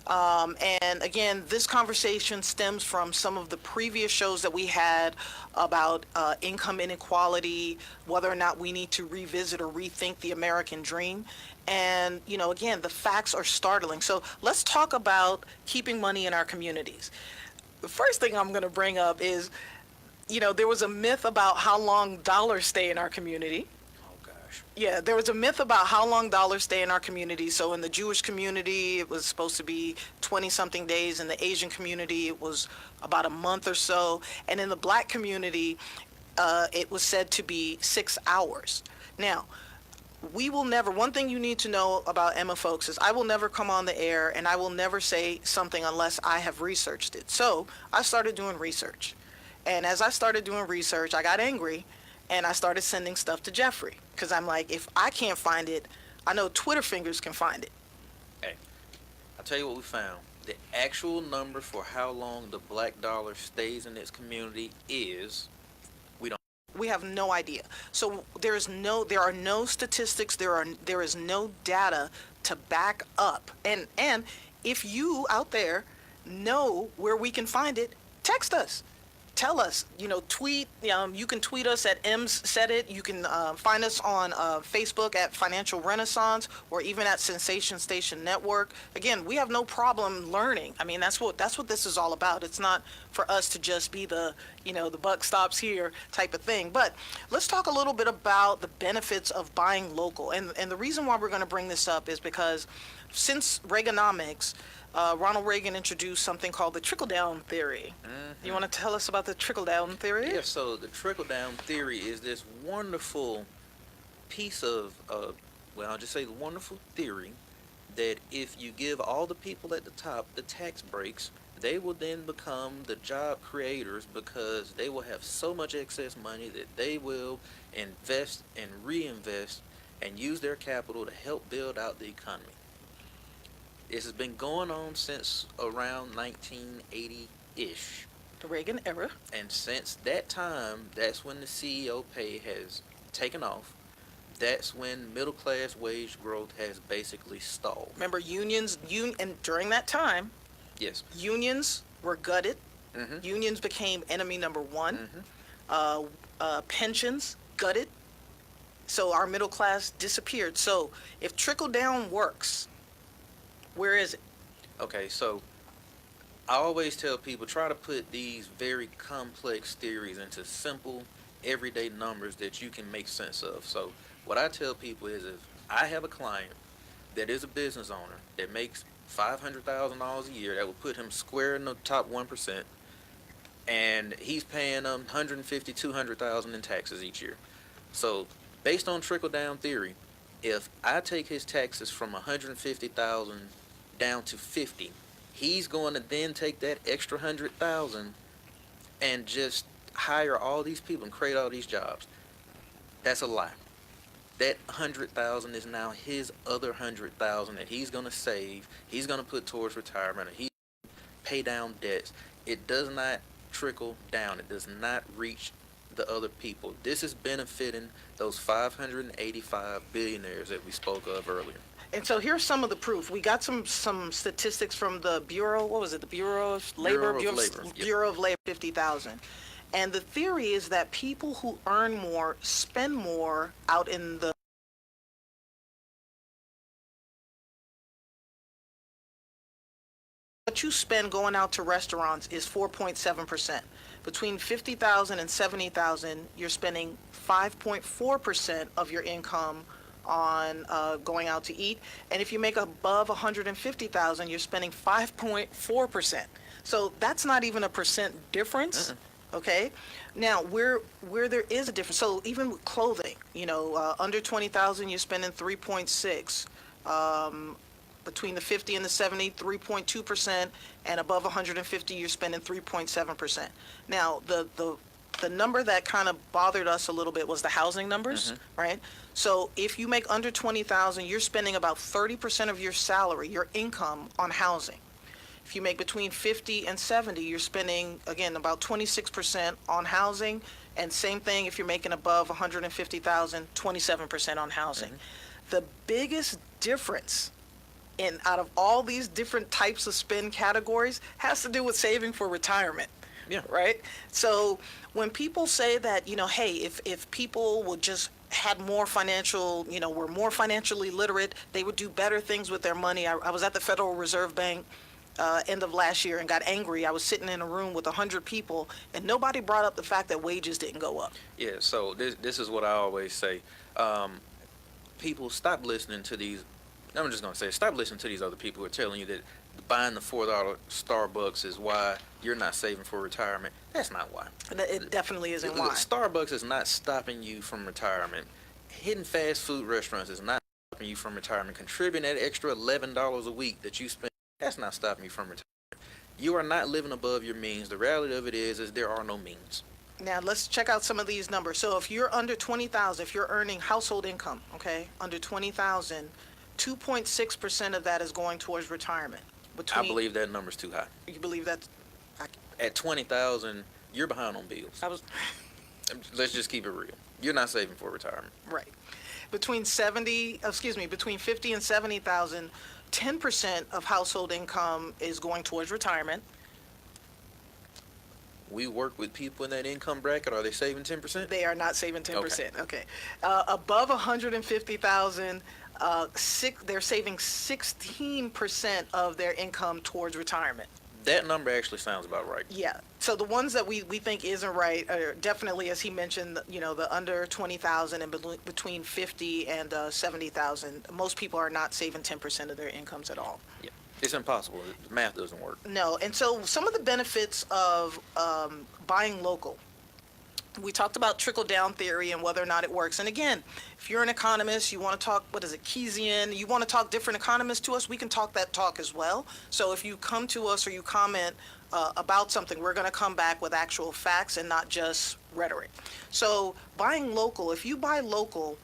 And again, this conversation stems from some of the previous shows that we had about income inequality, whether or not we need to revisit or rethink the American dream. And, again, the facts are startling. So let's talk about keeping money in our communities. The first thing I'm going to bring up is, there was a myth about how long dollars stay in our community. Yeah, there was a myth about how long dollars stay in our community. So in the Jewish community, it was supposed to be 20-something days. In the Asian community, it was about a month or so. And in the black community, it was said to be 6 hours. Now, we will never, one thing you need to know about Emma folks is I will never come on the air and I will never say something unless I have researched it. So I started doing research. And as I started doing research, I got angry. And I started sending stuff to Jeffrey because I'm like, if I can't find it, I know Twitter fingers can find it. Hey, I'll tell you what we found. The actual number for how long the black dollar stays in its community is, we have no idea. So there are no statistics. There is no data to back up. And if you out there know where we can find it, text us. Tell us, tweet, you can tweet us at M's Said It. You can find us on Facebook at Financial Renaissance or even at Sensation Station Network. Again, we have no problem learning. I mean, that's what this is all about. It's not for us to just be the buck stops here type of thing. But let's talk a little bit about the benefits of buying local. And the reason why we're going to bring this up is because since Reaganomics, Ronald Reagan introduced something called the trickle-down theory. You want to tell us about the trickle-down theory? Yeah, so the trickle-down theory is this wonderful piece of, I'll just say the wonderful theory that if you give all the people at the top the tax breaks, they will then become the job creators because they will have so much excess money that they will invest and reinvest and use their capital to help build out the economy. This has been going on since around 1980-ish. The Reagan era. And since that time, that's when the CEO pay has taken off. That's when middle-class wage growth has basically stalled. Remember, and during that time, yes, unions were gutted. Mm-hmm. Unions became enemy number one. Mm-hmm. Pensions gutted. So our middle class disappeared. So if trickle-down works, where is it? Okay, so I always tell people try to put these very complex theories into simple, everyday numbers that you can make sense of. So what I tell people is if I have a client that is a business owner that makes $500,000 a year, that would put him square in the top 1%, and he's paying them $150,000, $200,000 in taxes each year. So based on trickle-down theory, if I take his taxes from $150,000 down to $50,000, he's going to then take that extra $100,000 and just hire all these people and create all these jobs. That's a lie. That $100,000 is now his other $100,000 that he's going to save. He's going to put towards retirement. He pay down debts. It does not trickle down. It does not reach the other people. This is benefiting those 585 billionaires that we spoke of earlier. And so here's some of the proof. We got some statistics from the Bureau. What was it? The Bureau of Labor. Bureau of Labor. 50,000. And the theory is that people who earn more spend more out in the what you spend going out to restaurants is 4.7%. Between 50,000 and 70,000, you're spending 5.4% of your income on going out to eat. And if you make above 150,000, you're spending 5.4%. So that's not even a percent difference. Okay. Now, where there is a difference, so even with clothing, under 20,000, you're spending 3.6. Between the 50 and the 70, 3.2%, and above 150, you're spending 3.7%. Now, the number that kind of bothered us a little bit was the housing numbers, right? So if you make under 20,000, you're spending about 30% of your salary, your income, on housing. If you make between 50 and 70, you're spending, again, about 26% on housing, and same thing if you're making above 150,000, 27% on housing. The biggest difference out of all these different types of spend categories has to do with saving for retirement. Yeah. Right? So when people say that, hey, if people would just had more financial, were more financially literate, they would do better things with their money. I was at the Federal Reserve Bank end of last year and got angry. I was sitting in a room with 100 people, and nobody brought up the fact that wages didn't go up. Yeah, so this is what I always say. People, stop listening to these. I'm just going to say, stop listening to these other people who are telling you that buying the $4 Starbucks is why you're not saving for retirement. That's not why. It definitely isn't why. Starbucks is not stopping you from retirement. Hitting fast food restaurants is not stopping you from retirement. Contributing that extra $11 a week that you spend, that's not stopping you from retirement. You are not living above your means. The reality of it is there are no means. Now, let's check out some of these numbers. So if you're under 20,000, if you're earning household income, okay, under 20,000, 2.6% of that is going towards retirement. I believe that number's too high. You believe that's... At 20,000, you're behind on bills. Let's just keep it real. You're not saving for retirement. Right. Between 50 and 70,000, 10% of household income is going towards retirement. We work with people in that income bracket. Are they saving 10%? They are not saving 10%. Okay. Above 150,000, they're saving 16% of their income towards retirement. That number actually sounds about right. Yeah. So the ones that we think isn't right are definitely, as he mentioned, the under 20,000 and between 50 and 70,000. Most people are not saving 10% of their incomes at all. Yeah. It's impossible. The math doesn't work. No. And so some of the benefits of buying local. We talked about trickle-down theory and whether or not it works. And again, if you're an economist, you want to talk, Keynesian, you want to talk different economists to us, we can talk that talk as well. So if you come to us or you comment about something, we're going to come back with actual facts and not just rhetoric. So buying local, if you buy local,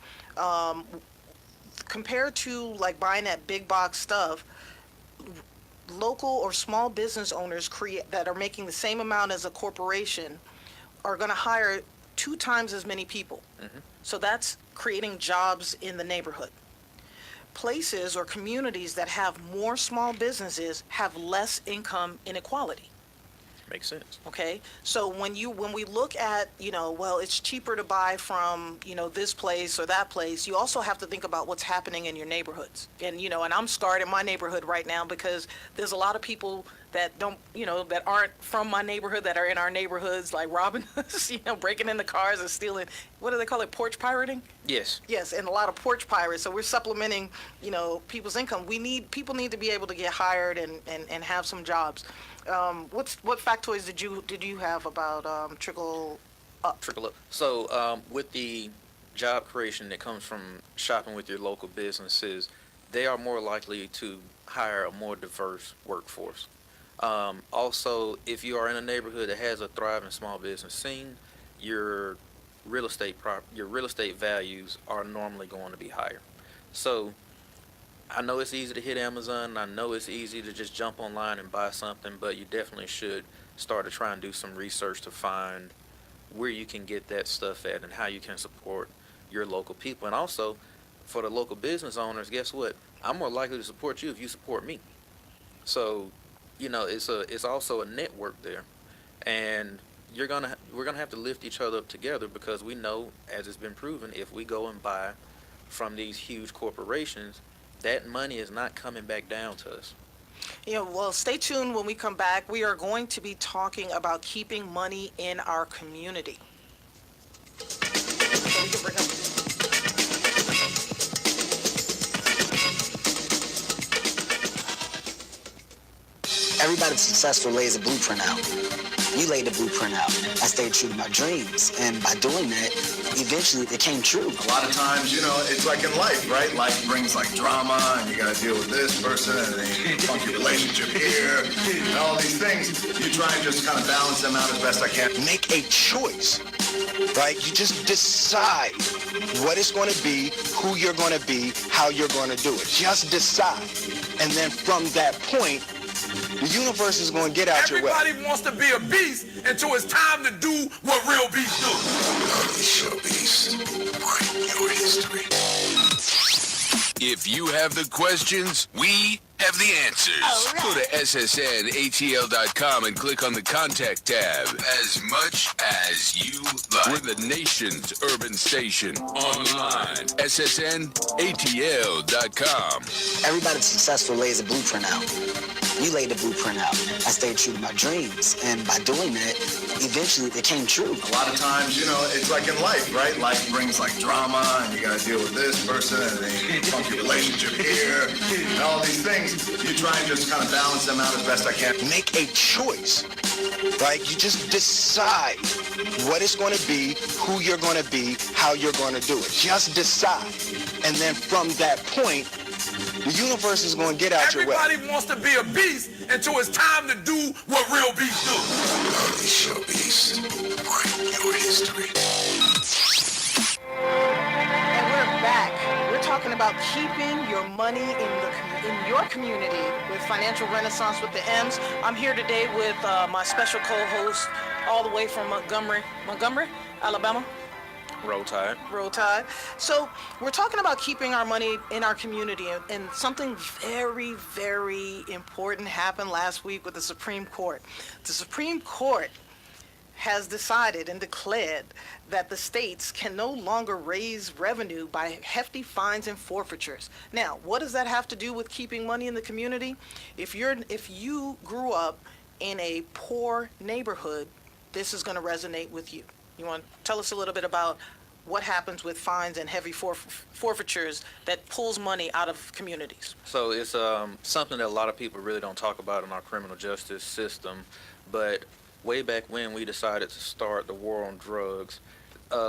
compared to like buying that big box stuff, local or small business owners that are making the same amount as a corporation are going to hire 2 times as many people. So that's creating jobs in the neighborhood. Places or communities that have more small businesses have less income inequality. Makes sense. Okay, so when we look at, well, it's cheaper to buy from, this place or that place, you also have to think about what's happening in your neighborhoods. And, and I'm scarred in my neighborhood right now because there's a lot of people that don't, that aren't from my neighborhood that are in our neighborhoods, like robbing us, breaking into cars and stealing, what do they call it, porch pirating? Yes. Yes, and a lot of porch pirates. So we're supplementing, people's income. People need to be able to get hired and have some jobs. What factoids did you have about trickle up? Trickle up. So with the job creation that comes from shopping with your local businesses, they are more likely to hire a more diverse workforce. Also, if you are in a neighborhood that has a thriving small business scene, your real estate values are normally going to be higher. So I know it's easy to hit Amazon. I know it's easy to just jump online and buy something, but you definitely should start to try and do some research to find where you can get that stuff at and how you can support your local people. And also, for the local business owners, guess what? I'm more likely to support you if you support me. So, it's also a network there, and we're gonna have to lift each other up together, because we know, as it's been proven, if we go and buy from these huge corporations, that money is not coming back down to us. Well, stay tuned when we come back. We are going to be talking about keeping money in our community. So we can bring up Everybody successful lays a blueprint out. You laid the blueprint out. I stayed true to my dreams, and by doing that, eventually it came true. A lot of times, it's like in life, right? Life brings like drama, and you gotta deal with this person, and a funky relationship here, and all these things. You try and just kind of balance them out as best I can. Make a choice, right? You just decide what it's going to be, who you're going to be, how you're going to do it. Just decide. And then from that point, the universe is going to get out your way. Everybody wants to be a beast until it's time to do what real beasts do. Unleash your beast. Write your history. If you have the questions, we have the answers. All Go to ssnatl.com and click on the Contact tab. As much as you like. We're the nation's urban station. Online. ssnatl.com. Everybody successful lays a blueprint out. You laid the blueprint out. I stayed true to my dreams, and by doing that, eventually it came true. A lot of times, it's like in life, right? Life brings like drama, and you gotta deal with this person, and a funky relationship here, and all these things. You try and just kind of balance them out as best I can. Make a choice, right? You just decide what it's going to be, who you're going to be, how you're going to do it. Just decide. And then from that point, the universe is going to get out your way. Everybody wants to be a beast until it's time to do what real beasts do. Unleash your beast. Write your history. And we're back. We're talking about keeping your money in your community with Financial Renaissance with the M's. I'm here today with my special co-host all the way from Montgomery, Alabama. Roll Tide. Roll Tide. So we're talking about keeping our money in our community, and something very, very important happened last week with the Supreme Court. The Supreme Court has decided and declared that the states can no longer raise revenue by hefty fines and forfeitures. Now, what does that have to do with keeping money in the community? If you grew up in a poor neighborhood, this is going to resonate with you. You want to tell us a little bit about what happens with fines and heavy forfeitures that pulls money out of communities? So it's something that a lot of people really don't talk about in our criminal justice system, but way back when we decided to start the war on drugs,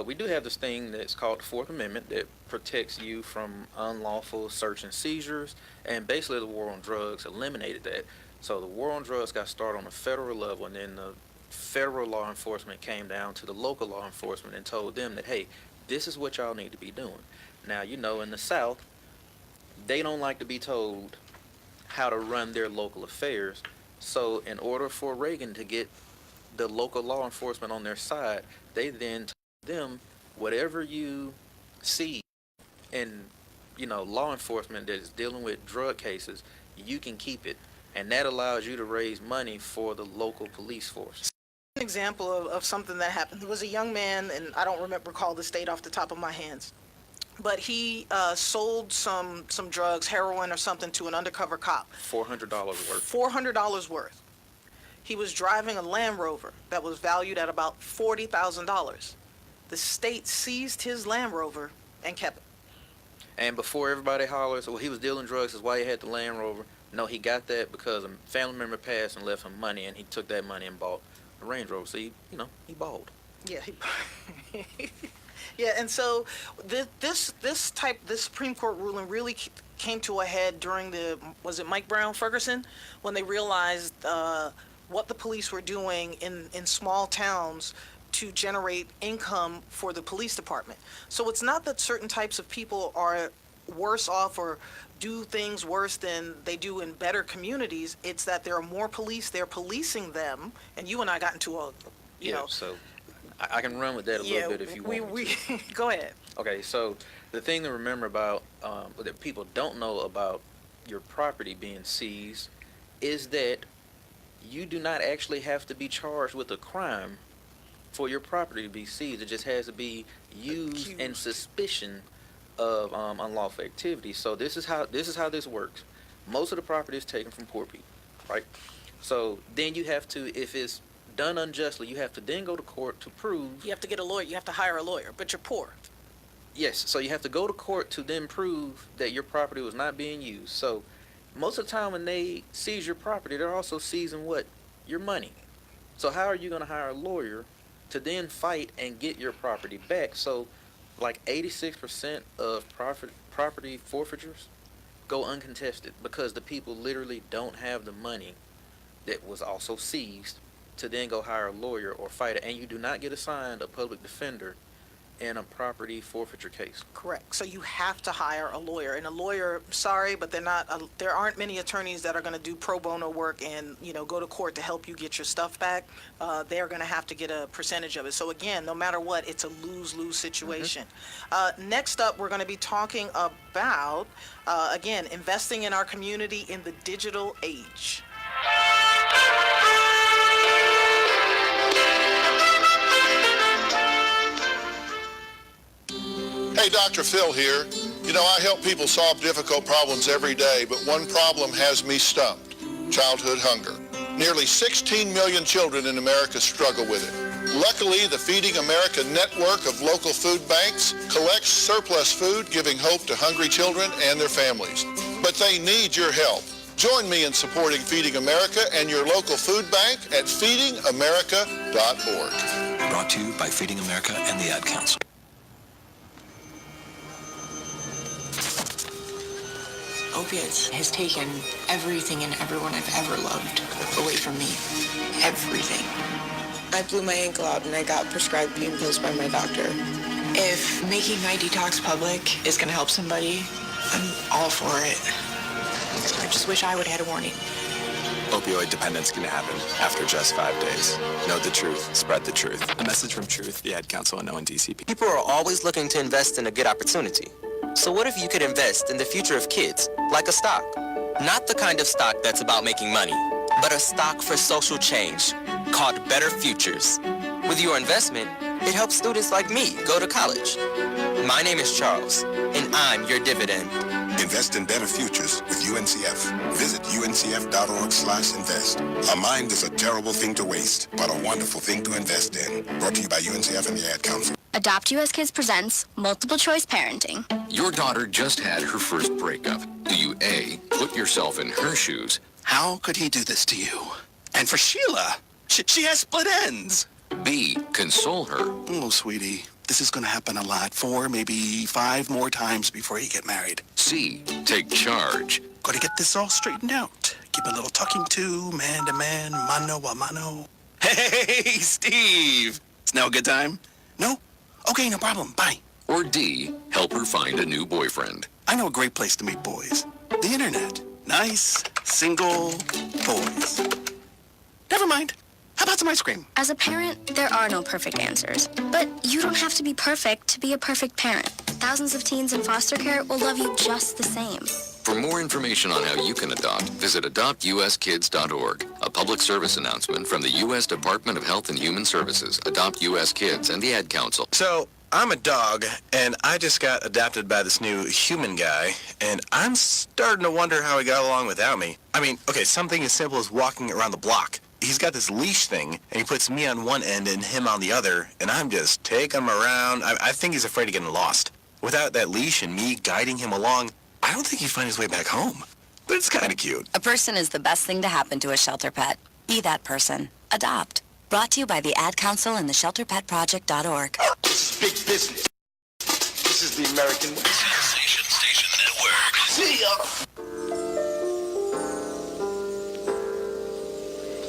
we do have this thing that's called the Fourth Amendment that protects you from unlawful search and seizures, and basically the war on drugs eliminated that. So the war on drugs got started on a federal level, and then the federal law enforcement came down to the local law enforcement and told them that, hey, this is what y'all need to be doing. Now, in the South, they don't like to be told how to run their local affairs. So in order for Reagan to get the local law enforcement on their side, they then told them, whatever you see in, law enforcement that is dealing with drug cases, you can keep it. And that allows you to raise money for the local police force. An example of something that happened. There was a young man, and I don't recall the state off the top of my hands, but he sold some drugs, heroin or something, to an undercover cop. $400 worth. $400 worth. He was driving a Land Rover that was valued at about $40,000. The state seized his Land Rover and kept it. And before everybody hollers, well, he was dealing drugs, that's why he had the Land Rover. No, he got that because a family member passed and left him money, and he took that money and bought a Range Rover. So he balled. Yeah, yeah, and so this Supreme Court ruling really came to a head during was it Mike Brown Ferguson, when they realized what the police were doing in small towns to generate income for the police department. So it's not that certain types of people are worse off or do things worse than they do in better communities. It's that there are more police, they're policing them, and you and I got into so I can run with that a little bit if you want me to. Go ahead. Okay, so the thing to remember about, that people don't know about your property being seized is that you do not actually have to be charged with a crime for your property to be seized. It just has to be used in suspicion of unlawful activity. So this is how this works. Most of the property is taken from poor people, right? So then you have to, if it's done unjustly, you have to then go to court to prove. You have to get a lawyer. You have to hire a lawyer, but you're poor. Yes, so you have to go to court to then prove that your property was not being used. So most of the time when they seize your property, they're also seizing what? Your money. So how are you going to hire a lawyer to then fight and get your property back? So like 86% of property forfeitures go uncontested because the people literally don't have the money that was also seized to then go hire a lawyer or fight it. And you do not get assigned a public defender in a property forfeiture case. Correct. So you have to hire a lawyer, and a lawyer, sorry, but there aren't many attorneys that are going to do pro bono work and, go to court to help you get your stuff back. They're going to have to get a percentage of it. So again, no matter what, it's a lose-lose situation. Next up, we're going to be talking about, again, investing in our community in the digital age. Hey, Dr. Phil here. I help people solve difficult problems every day, but one problem has me stumped: childhood hunger. Nearly 16 million children in America struggle with it. Luckily, the Feeding America network of local food banks collects surplus food, giving hope to hungry children and their families. But they need your help. Join me in supporting Feeding America and your local food bank at feedingamerica.org. Brought to you by Feeding America and the Ad Council. Opiates has taken everything and everyone I've ever loved away from me. Everything. I blew my ankle out and I got prescribed pain pills by my doctor. If making my detox public is going to help somebody, I'm all for it. I just wish I would have had a warning. Opioid dependence can happen after just 5 days. Know the truth. Spread the truth. A message from Truth, the Ad Council, and ONDCP. People are always looking to invest in a good opportunity. So what if you could invest in the future of kids, like a stock? Not the kind of stock that's about making money, but a stock for social change, called Better Futures. With your investment, it helps students like me go to college. My name is Charles, and I'm your dividend. Invest in better futures with UNCF. Visit uncf.org/invest. A mind is a terrible thing to waste, but a wonderful thing to invest in. Brought to you by UNCF and the Ad Council. Adopt US Kids presents Multiple Choice Parenting. Your daughter just had her first breakup. Do you A, put yourself in her shoes? How could he do this to you? And for Sheila, she has split ends. B, console her. Oh, sweetie, this is going to happen a lot. 4, maybe 5 more times before you get married. C, take charge. Got to get this all straightened out. Keep a little talking to, man to man, mano a mano. Hey, Steve! Is now a good time? No? Okay, no problem. Bye. Or D, help her find a new boyfriend. I know a great place to meet boys. The internet. Nice, single boys. Never mind. How about some ice cream? As a parent, there are no perfect answers. But you don't have to be perfect to be a perfect parent. Thousands of teens in foster care will love you just the same. For more information on how you can adopt, visit adoptuskids.org. A public service announcement from the U.S. Department of Health and Human Services, Adopt U.S. Kids, and the Ad Council. So, I'm a dog, and I just got adopted by this new human guy, and I'm starting to wonder how he got along without me. I mean, okay, something as simple as walking around the block. He's got this leash thing, and he puts me on one end and him on the other, and I'm just taking him around. I think he's afraid of getting lost. Without that leash and me guiding him along, I don't think he'd find his way back home. But it's kind of cute. A person is the best thing to happen to a shelter pet. Be that person. Adopt. Brought to you by the Ad Council and the ShelterPetProject.org. This is big business. This is the American way. Sensation Station Network. See ya.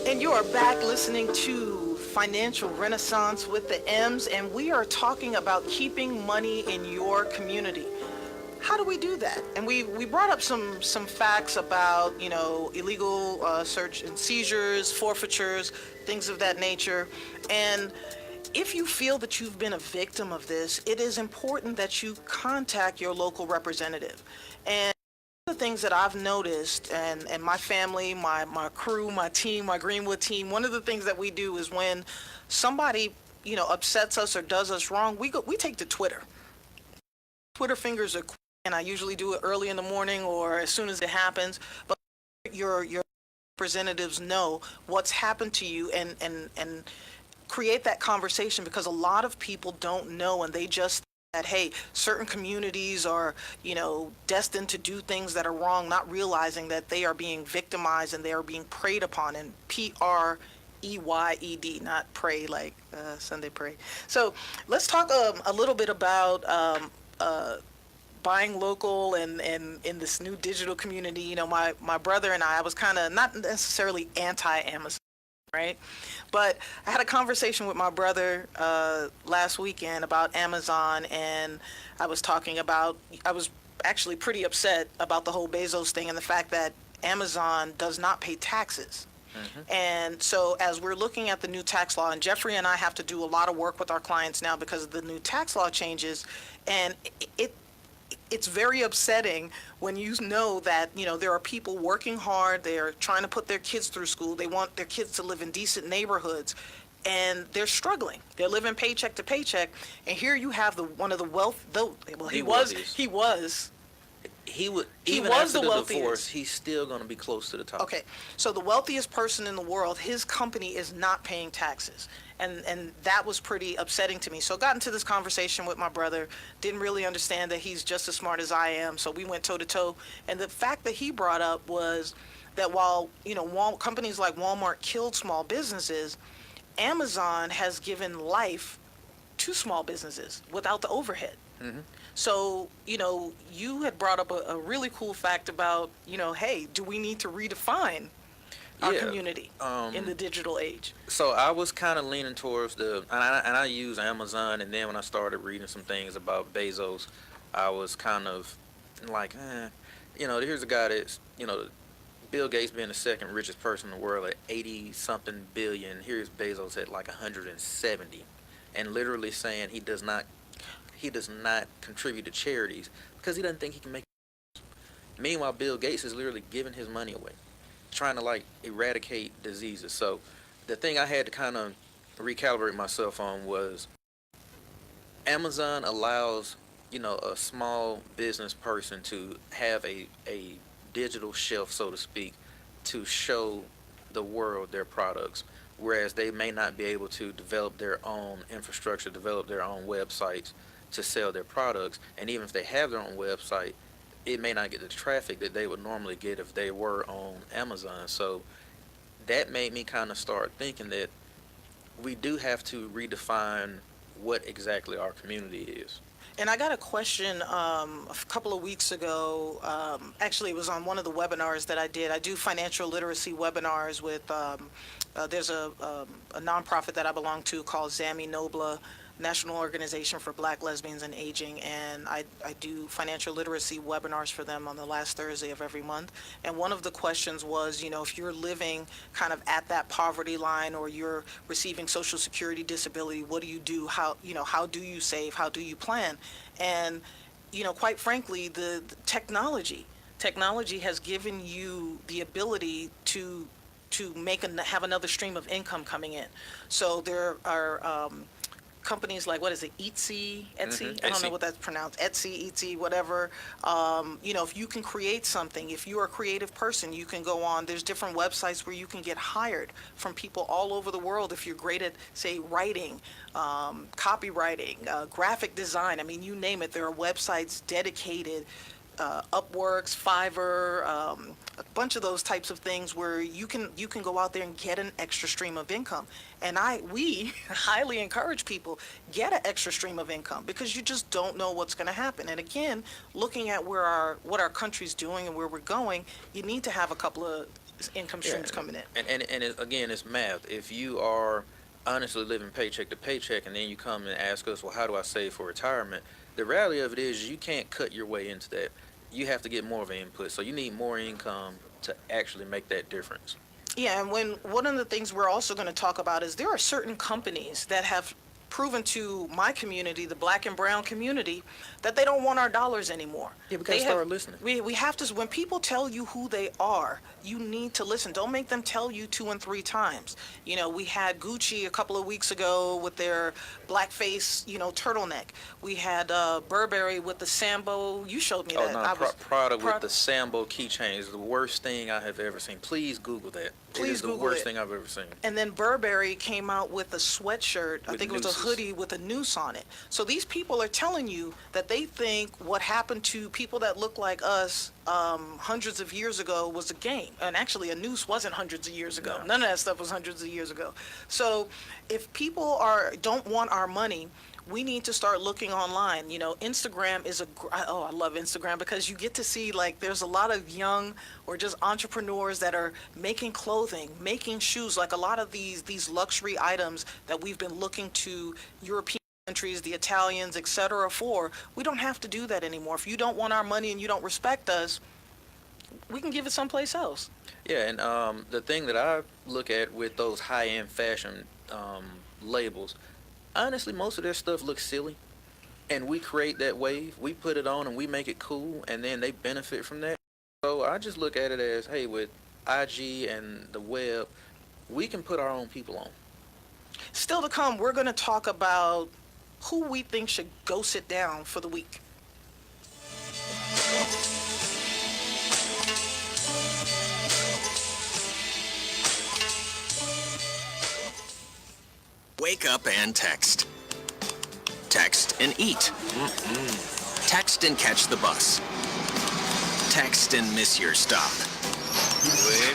And you are back listening to Financial Renaissance with the M's, and we are talking about keeping money in your community. How do we do that? And we brought up some facts about, illegal search and seizures, forfeitures, things of that nature. And if you feel that you've been a victim of this, it is important that you contact your local representative. And one of the things that I've noticed, and my family, my crew, my team, my Greenwood team, one of the things that we do is when somebody, upsets us or does us wrong, we take to Twitter. Twitter fingers are and I usually do it early in the morning or as soon as it happens, but your representatives know what's happened to you and create that conversation, because a lot of people don't know, and they just that, hey, certain communities are, destined to do things that are wrong, not realizing that they are being victimized and they are being preyed upon, and PREYED, not pray like Sunday pray. So let's talk a little bit about buying local and in this new digital community. My brother and I was kind of not necessarily anti-Amazon, right? But I had a conversation with my brother last weekend about Amazon, and I was actually pretty upset about the whole Bezos thing and the fact that Amazon does not pay taxes. And so as we're looking at the new tax law, and Jeffrey and I have to do a lot of work with our clients now because of the new tax law changes, and it's very upsetting when you know that, there are people working hard, they're trying to put their kids through school, they want their kids to live in decent neighborhoods, and they're struggling. They're living paycheck to paycheck, and here you have He was the the wealthiest. divorce, he's still going to be close to the top. Okay, so the wealthiest person in the world, his company is not paying taxes. And that was pretty upsetting to me. So I got into this conversation with my brother, didn't really understand that he's just as smart as I am, so we went toe to toe. And the fact that he brought up was that while, companies like Walmart killed small businesses, Amazon has given life to small businesses without the overhead. So, you had brought up a really cool fact about, hey, do we need to redefine our community in the digital age? So I was kind of leaning towards and I use Amazon, and then when I started reading some things about Bezos, I was kind of like, here's a guy that's, Bill Gates being the second richest person in the world at 80-something billion. Here's Bezos at like 170, and literally saying he does not contribute to charities because he doesn't think he can make it. Meanwhile, Bill Gates is literally giving his money away, trying to eradicate diseases. So the thing I had to kind of recalibrate myself on was Amazon allows, a small business person to have a digital shelf, so to speak, to show the world their products, whereas they may not be able to develop their own infrastructure, develop their own websites to sell their products. And even if they have their own website, it may not get the traffic that they would normally get if they were on Amazon. So that made me kind of start thinking that we do have to redefine what exactly our community is. And I got a question a couple of weeks ago. Actually, it was on one of the webinars that I did. I do financial literacy webinars with, there's a nonprofit that I belong to called Zami Nobla, National Organization for Black Lesbians and Aging, and I do financial literacy webinars for them on the last Thursday of every month. And one of the questions was, if you're living kind of at that poverty line, or you're receiving Social Security disability, what do you do? How do you save? How do you plan? And, quite frankly, the technology has given you the ability to have another stream of income coming in. So there are companies like, what is it, Etsy? I don't know what that's pronounced, Etsy, whatever. If you can create something, if you're a creative person, you can go on, there's different websites where you can get hired from people all over the world if you're great at, say, writing, copywriting, graphic design. I mean, you name it, there are websites dedicated, Upworks, Fiverr, a bunch of those types of things where you can go out there and get an extra stream of income. And we highly encourage people, get an extra stream of income, because you just don't know what's going to happen. And again, looking at what our country's doing and where we're going, you need to have a couple of income streams coming in. And again, it's math. If you are honestly living paycheck to paycheck, and then you come and ask us, well, how do I save for retirement? The reality of it is you can't cut your way into that. You have to get more of an input. So you need more income to actually make that difference. Yeah, and one of the things we're also going to talk about is there are certain companies that have proven to my community, the black and brown community, that they don't want our dollars anymore. Yeah, we gotta start listening. We have to, when people tell you who they are, you need to listen. Don't make them tell you 2 and 3 times. You know, we had Gucci a couple of weeks ago with their blackface, turtleneck. We had Burberry with the Sambo. You showed me that. Prada with the Sambo keychain is the worst thing I have ever seen. Please Google that. It is the worst thing I've ever seen. And then Burberry came out with a sweatshirt, I think it was a hoodie with a noose on it. So these people are telling you that they think what happened to people that look like us hundreds of years ago was a game. And actually a noose wasn't hundreds of years ago. None of that stuff was hundreds of years ago. So if people don't want our money, we need to start looking online. Instagram is I love Instagram because you get to see, like, there's a lot of young or just entrepreneurs that are making clothing, making shoes, like a lot of these luxury items that we've been looking to European countries, the Italians, etc. for. We don't have to do that anymore. If you don't want our money and you don't respect us, we can give it someplace else. Yeah, and the thing that I look at with those high-end fashion labels, honestly, most of their stuff looks silly, and we create that wave, we put it on and we make it cool, and then they benefit from that. So I just look at it as, hey, with IG and the web, we can put our own people on. Still to come, we're going to talk about who we think should go sit down for the week. Wake up and text. Text and eat. Text and catch the bus. Text and miss your stop.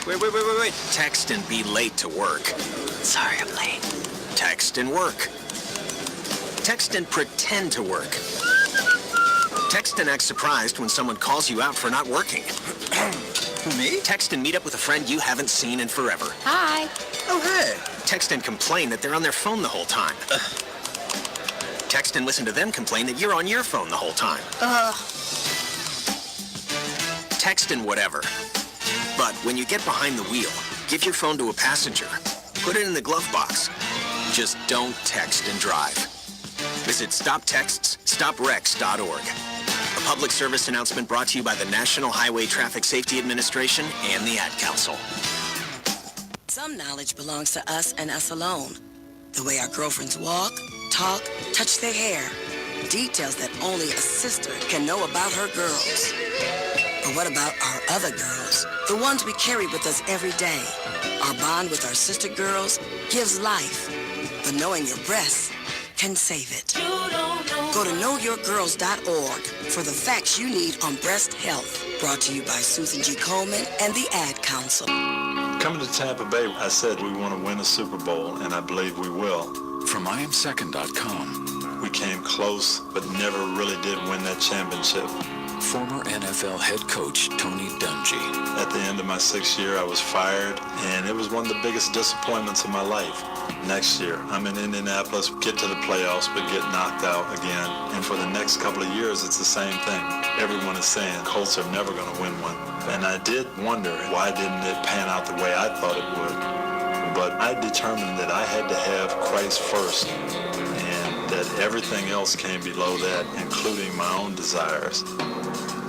Wait. Text and be late to work. Sorry, I'm late. Text and work. Text and pretend to work. Text and act surprised when someone calls you out for not working. Me? Text and meet up with a friend you haven't seen in forever. Hi. Oh, hey. Text and complain that they're on their phone the whole time. Text and listen to them complain that you're on your phone the whole time. Text and whatever. But when you get behind the wheel, give your phone to a passenger. Put it in the glove box. Just don't text and drive. Visit StopTextsStopWrecks.org. A public service announcement brought to you by the National Highway Traffic Safety Administration and the Ad Council. Some knowledge belongs to us and us alone. The way our girlfriends walk, talk, touch their hair. Details that only a sister can know about her girls. But what about our other girls? The ones we carry with us every day. Our bond with our sister girls gives life. But knowing your breasts can save it. Go to knowyourgirls.org for the facts you need on breast health. Brought to you by Susan G. Coleman and the Ad Council. Coming to Tampa Bay, I said we want to win a Super Bowl, and I believe we will. From IamSecond.com. We came close, but never really did win that championship. Former NFL head coach Tony Dungy. At the end of my 6th year, I was fired, and it was one of the biggest disappointments of my life. Next year, I'm in Indianapolis, get to the playoffs, but get knocked out again. And for the next couple of years, it's the same thing. Everyone is saying Colts are never going to win one. And I did wonder, why didn't it pan out the way I thought it would? But I determined that I had to have Christ first, and that everything else came below that, including my own desires.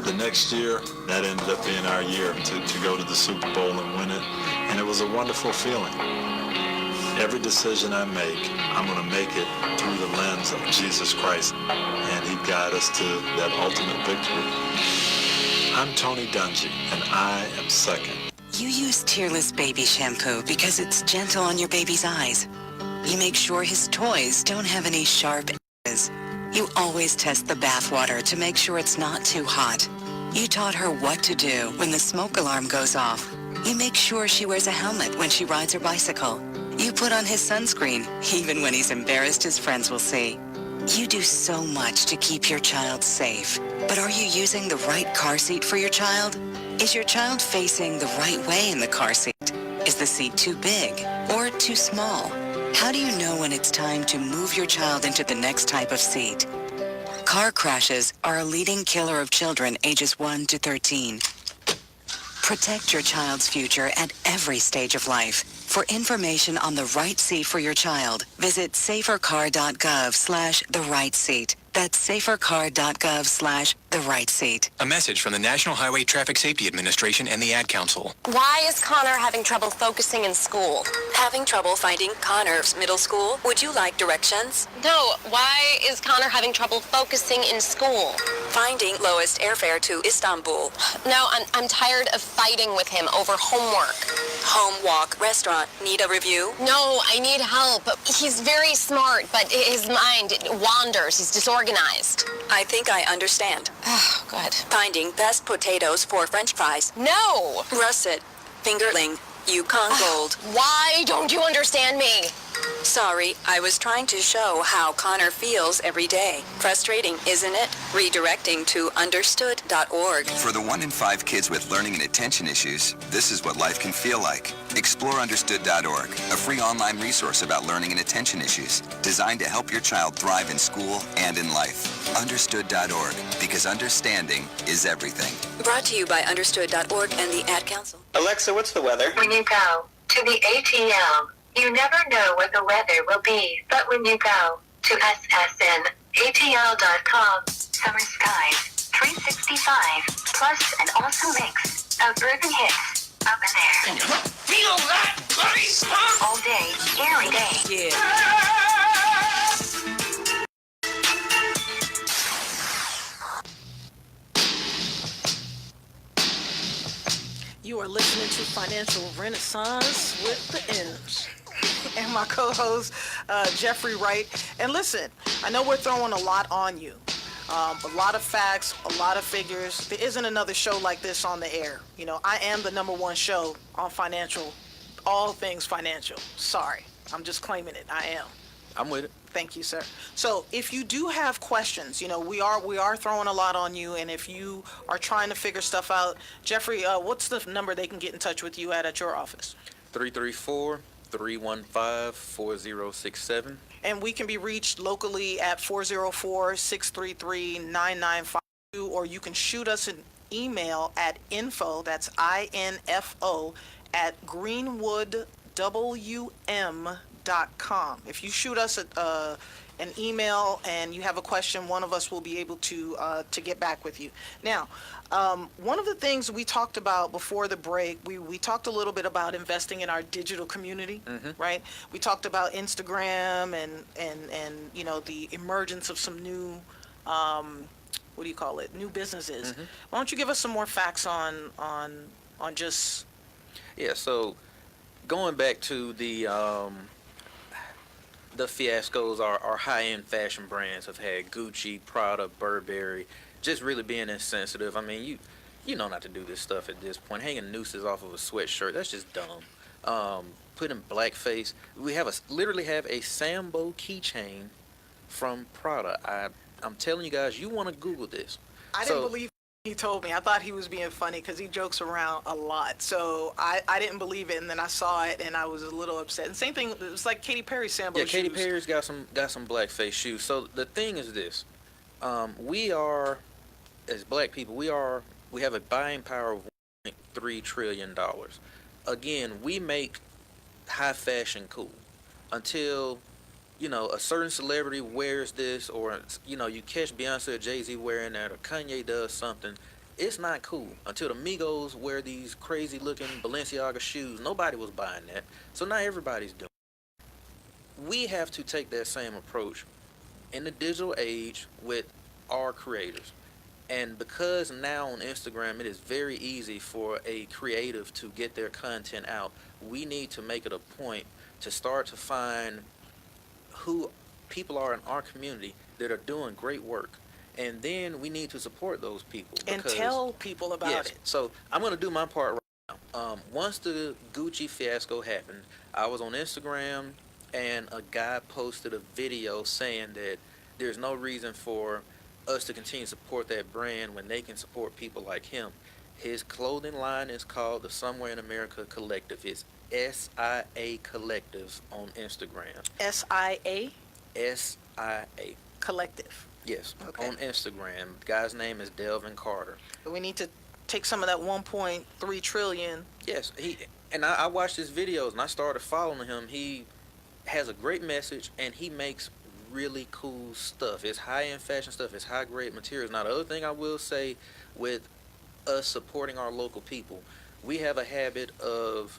The next year, that ended up being our year to go to the Super Bowl and win it, and it was a wonderful feeling. Every decision I make, I'm going to make it through the lens of Jesus Christ, and He guides us to that ultimate victory. I'm Tony Dungy, and I am second. You use Tearless Baby Shampoo because it's gentle on your baby's eyes. You make sure his toys don't have any sharp edges. You always test the bathwater to make sure it's not too hot. You taught her what to do when the smoke alarm goes off. You make sure she wears a helmet when she rides her bicycle. You put on his sunscreen, even when he's embarrassed his friends will see. You do so much to keep your child safe. But are you using the right car seat for your child? Is your child facing the right way in the car seat? Is the seat too big or too small? How do you know when it's time to move your child into the next type of seat? Car crashes are a leading killer of children ages 1 to 13. Protect your child's future at every stage of life. For information on the right seat for your child, visit safercar.gov/the-right-seat. That's safercar.gov/the-right-seat. A message from the National Highway Traffic Safety Administration and the Ad Council. Why is Connor having trouble focusing in school? Having trouble finding Connor's middle school? Would you like directions? No, why is Connor having trouble focusing in school? Finding lowest airfare to Istanbul. No, I'm tired of fighting with him over homework. Home walk restaurant. Need a review? No, I need help. He's very smart, but his mind wanders. He's disorganized. I think I understand. Oh, good. Finding best potatoes for French fries. No! Russet. Fingerling. Yukon Gold. Why don't you understand me? Sorry, I was trying to show how Connor feels every day. Frustrating, isn't it? Redirecting to understood.org. For the 1 in 5 kids with learning and attention issues, this is what life can feel like. Explore understood.org, a free online resource about learning and attention issues, designed to help your child thrive in school and in life. Understood.org, because understanding is everything. Brought to you by understood.org and the Ad Council. Alexa, what's the weather? When you go to the ATL, you never know what the weather will be, but when you go to ssnatl.com, summer skies, 365, plus an awesome mix of urban hits up in there. Can you feel that, buddy? All day, every day. Yeah. You are listening to Financial Renaissance with the M's. And my co-host, Jeffrey Wright. And listen, I know we're throwing a lot on you. A lot of facts, a lot of figures. There isn't another show like this on the air. You know, I am the #1 show on financial, all things financial. Sorry, I'm just claiming it. I am. I'm with it. Thank you, sir. So if you do have questions, you know, we are throwing a lot on you, and if you are trying to figure stuff out, Jeffrey, what's the number they can get in touch with you at your office? 334-315-4067. And we can be reached locally at 404-633-9952, or you can shoot us an email at info, that's INFO, at greenwoodwm.com. If you shoot us an email and you have a question, one of us will be able to get back with you. Now, one of the things we talked about before the break, we talked a little bit about investing in our digital community, right? We talked about Instagram and you know, the emergence of some new, what do you call it, new businesses. Why don't you give us some more facts on just... Yeah, so going back to the fiascos our high-end fashion brands have had, Gucci, Prada, Burberry, just really being insensitive. I mean, you know not to do this stuff at this point. Hanging nooses off of a sweatshirt, that's just dumb. Putting blackface. We literally have a Sambo keychain from Prada. I'm telling you guys, you want to Google this. I didn't believe he told me. I thought he was being funny because he jokes around a lot. So I didn't believe it, and then I saw it, and I was a little upset. And same thing, it was like Katy Perry Sambo shoes. Yeah, Katy Perry's got some blackface shoes. So the thing is this: we are, as black people, we have a buying power of $1.3 trillion. Again, we make high fashion cool until, you know, a certain celebrity wears this, or, you know, you catch Beyonce or Jay-Z wearing that, or Kanye does something. It's not cool until the Migos wear these crazy looking Balenciaga shoes. Nobody was buying that. So now everybody's doing it. We have to take that same approach in the digital age with our creators. And because now on Instagram it is very easy for a creative to get their content out, we need to make it a point to start to find who people are in our community that are doing great work, and then we need to support those people and tell people about it. So I'm going to do my part right now. Once the Gucci fiasco happened, I was on Instagram, and a guy posted a video saying that there's no reason for us to continue to support that brand when they can support people like him. His clothing line is called the Somewhere in America Collective. It's SIA Collective on Instagram. SIA? SIA. Collective. Yes, okay. On Instagram. The guy's name is Delvin Carter. But we need to take some of that 1.3 trillion. Yes, And I watched his videos and I started following him. He has a great message and he makes really cool stuff. It's high-end fashion stuff. It's high-grade materials. Now, the other thing I will say with us supporting our local people, we have a habit of,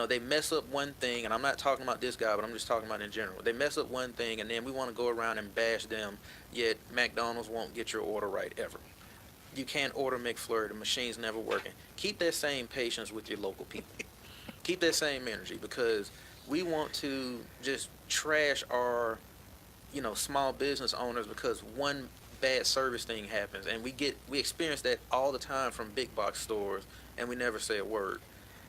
they mess up one thing, and I'm not talking about this guy, but I'm just talking about in general. They mess up one thing, and then we want to go around and bash them, yet McDonald's won't get your order right ever. You can't order McFlurry. The machine's never working. Keep that same patience with your local people. Keep that same energy, because we want to just trash our, small business owners because one bad service thing happens, and we experience that all the time from big box stores, and we never say a word.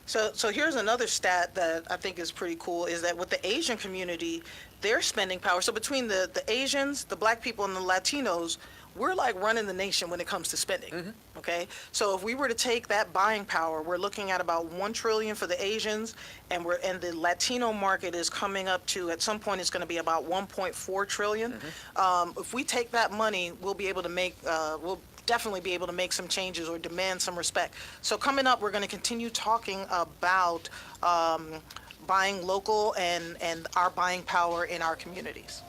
So here's another stat that I think is pretty cool, is that with the Asian community, their spending power, so between the Asians, the black people, and the Latinos, we're like running the nation when it comes to spending, okay? So if we were to take that buying power, we're looking at about $1 trillion for the Asians, and the Latino market is coming up to, at some point, it's going to be about $1.4 trillion. If we take that money, we'll be able to make, we'll definitely be able to make some changes or demand some respect. So coming up, we're going to continue talking about buying local and our buying power in our communities.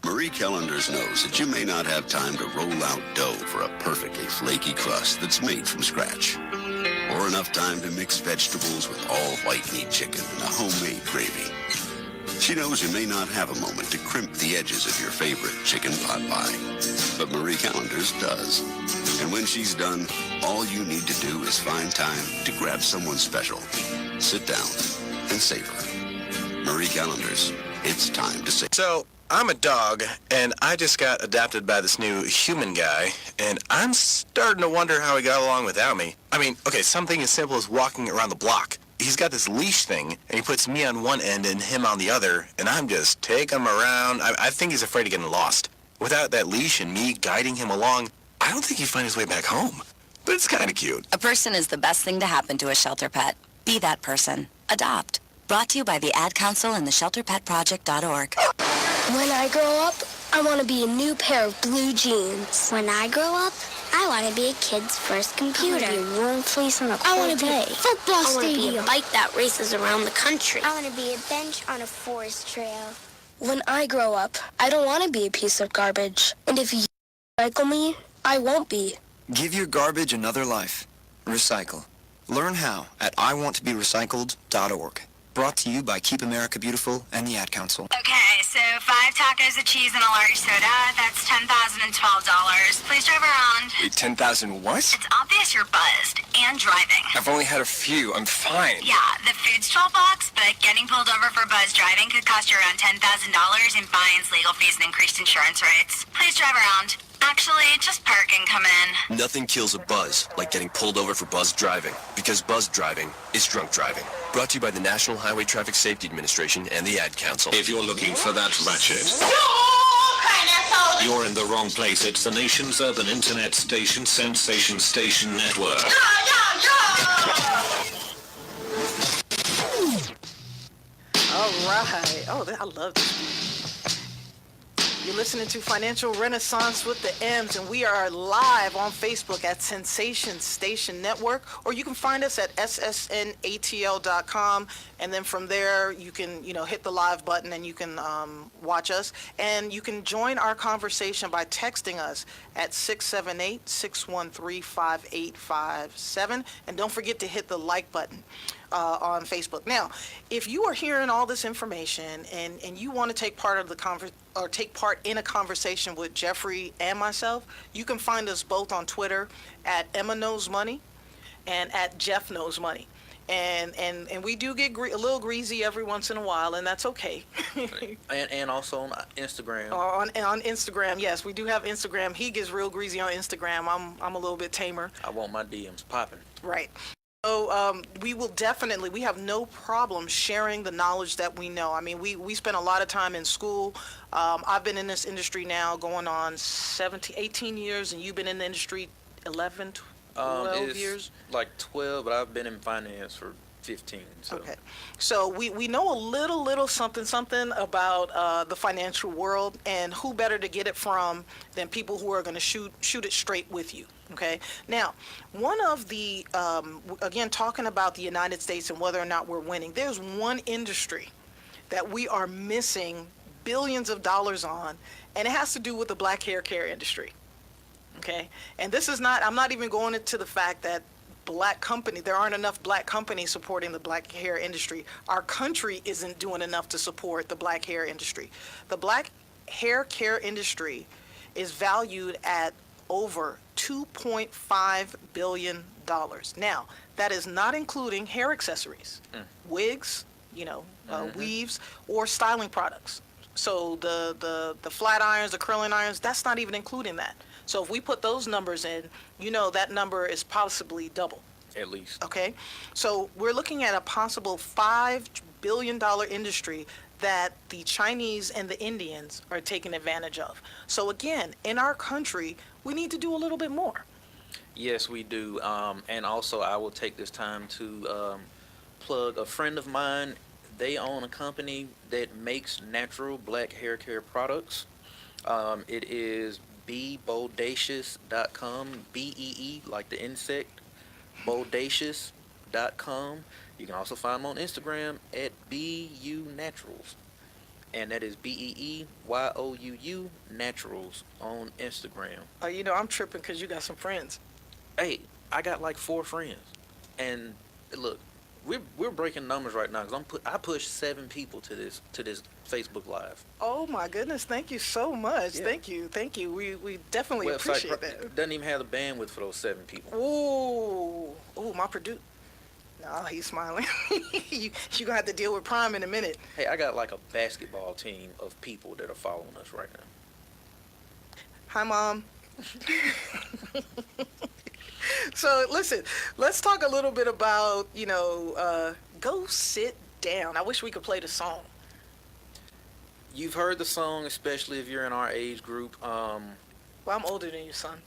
Marie Callender's knows that you may not have time to roll out dough for a perfectly flaky crust that's made from scratch, or enough time to mix vegetables with all white meat chicken and a homemade gravy. She knows you may not have a moment to crimp the edges of your favorite chicken pot pie, but Marie Callender's does. And when she's done, all you need to do is find time to grab someone special, sit down, and savor. Marie Callender's, it's time to savor. So, I'm a dog, and I just got adopted by this new human guy, and I'm starting to wonder how he got along without me. I mean, okay, something as simple as walking around the block. He's got this leash thing, and he puts me on one end and him on the other, and I'm just taking him around. I think he's afraid of getting lost. Without that leash and me guiding him along, I don't think he'd find his way back home. But it's kind of cute. A person is the best thing to happen to a shelter pet. Be that person. Adopt. Brought to you by the Ad Council and the ShelterPetProject.org. When I grow up, I want to be a new pair of blue jeans. When I grow up, I want to be a kid's first computer. I want to be a warm fleece on a cold day. I want to be a football stadium. I want to be a bike that races around the country. I want to be a bench on a forest trail. When I grow up, I don't want to be a piece of garbage. And if you recycle me, I won't be. Give your garbage another life. Recycle. Learn how at iwanttoberecycled.org. Brought to you by Keep America Beautiful and the Ad Council. Okay, so 5 tacos of cheese and a large soda. That's $10,012. Please drive around. Wait, 10,000 what? It's obvious you're buzzed and driving. I've only had a few. I'm fine. Yeah, the food's $12, but getting pulled over for buzz driving could cost you around $10,000 in fines, legal fees, and increased insurance rates. Please drive around. Actually, just park and come in. Nothing kills a buzz like getting pulled over for buzz driving, because buzz driving is drunk driving. Brought to you by the National Highway Traffic Safety Administration and the Ad Council. If you're looking for that ratchet, you're in the wrong place. It's the nation's urban internet station, Sensation Station Network. All right. Oh, I love this. You're listening to Financial Renaissance with the M's, and we are live on Facebook at Sensation Station Network, or you can find us at ssnatl.com, and then from there you can, hit the live button and you can watch us, and you can join our conversation by texting us at 678-613-5857, and don't forget to hit the like button on Facebook. Now, if you are hearing all this information and you want to take part of the take part in a conversation with Jeffrey and myself, you can find us both on Twitter at Emma Knows Money and at Jeff Knows Money. And we do get a little greasy every once in a while, and that's okay. and also on Instagram. On Instagram, yes, we do have Instagram. He gets real greasy on Instagram. I'm a little bit tamer. I want my DMs popping. Right. So we have no problem sharing the knowledge that we know. I mean, we spend a lot of time in school. I've been in this industry now going on 18 years, and you've been in the industry 11, 12 years? Like 12, but I've been in finance for 15. So. Okay. So we know a little something about the financial world, and who better to get it from than people who are going to shoot it straight with you. Okay. Now, one of the, again, talking about the United States and whether or not we're winning, there's one industry that we are missing billions of dollars on, and it has to do with the black hair care industry. Okay. And this is not, I'm not even going into the fact that there aren't enough black companies supporting the black hair industry. Our country isn't doing enough to support the black hair industry. The black hair care industry is valued at over $2.5 billion. Now, that is not including hair accessories, wigs, weaves, or styling products. So the flat irons, the curling irons, that's not even including that. So if we put those numbers in, that number is possibly double. At least. Okay? So we're looking at a possible $5 billion industry that the Chinese and the Indians are taking advantage of. So again, in our country, we need to do a little bit more. Yes, we do. And also, I will take this time to plug a friend of mine. They own a company that makes natural black hair care products. It is BeBodacious.com, BEE, like the insect, Bodacious.com. You can also find them on Instagram at BU Naturals. And that is BEEYOUU Naturals on Instagram. I'm tripping because you got some friends. Hey, I got like 4 friends. And look, we're breaking numbers right now because I pushed 7 people to this Facebook Live. Oh my goodness! Thank you so much. Yeah. Thank you. We definitely appreciate that. Doesn't even have the bandwidth for those 7 people. Ooh, my producer. No, he's smiling. You're gonna have to deal with Prime in a minute. Hey, I got like a basketball team of people that are following us right now. Hi, Mom. So listen, let's talk a little bit about, Go Sit Down. I wish we could play the song. You've heard the song, especially if you're in our age group. Well, I'm older than you, son.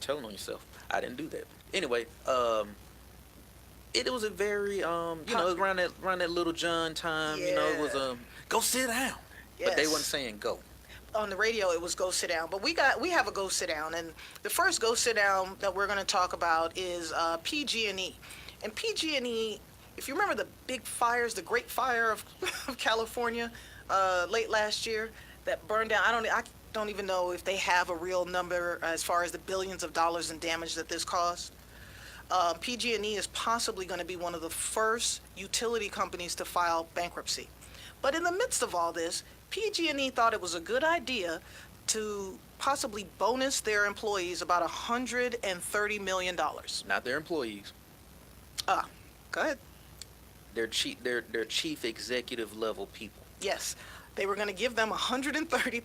Telling on yourself. I didn't do that. Anyway, it was a very, it was around that Little John time. Yeah. It was go sit down. Yes. But they wasn't saying go. On the radio, it was Go Sit Down, but we have a Go Sit Down, and the first Go Sit Down that we're going to talk about is PG&E. And PG&E, if you remember the big fires, the Great Fire of California late last year that burned down, I don't even know if they have a real number as far as the billions of dollars in damage that this caused. PG&E is possibly going to be one of the first utility companies to file bankruptcy. But in the midst of all this, PG&E thought it was a good idea to possibly bonus their employees about $130 million. Not their employees. Go ahead. Their chief executive level people. Yes, they were going to give them $130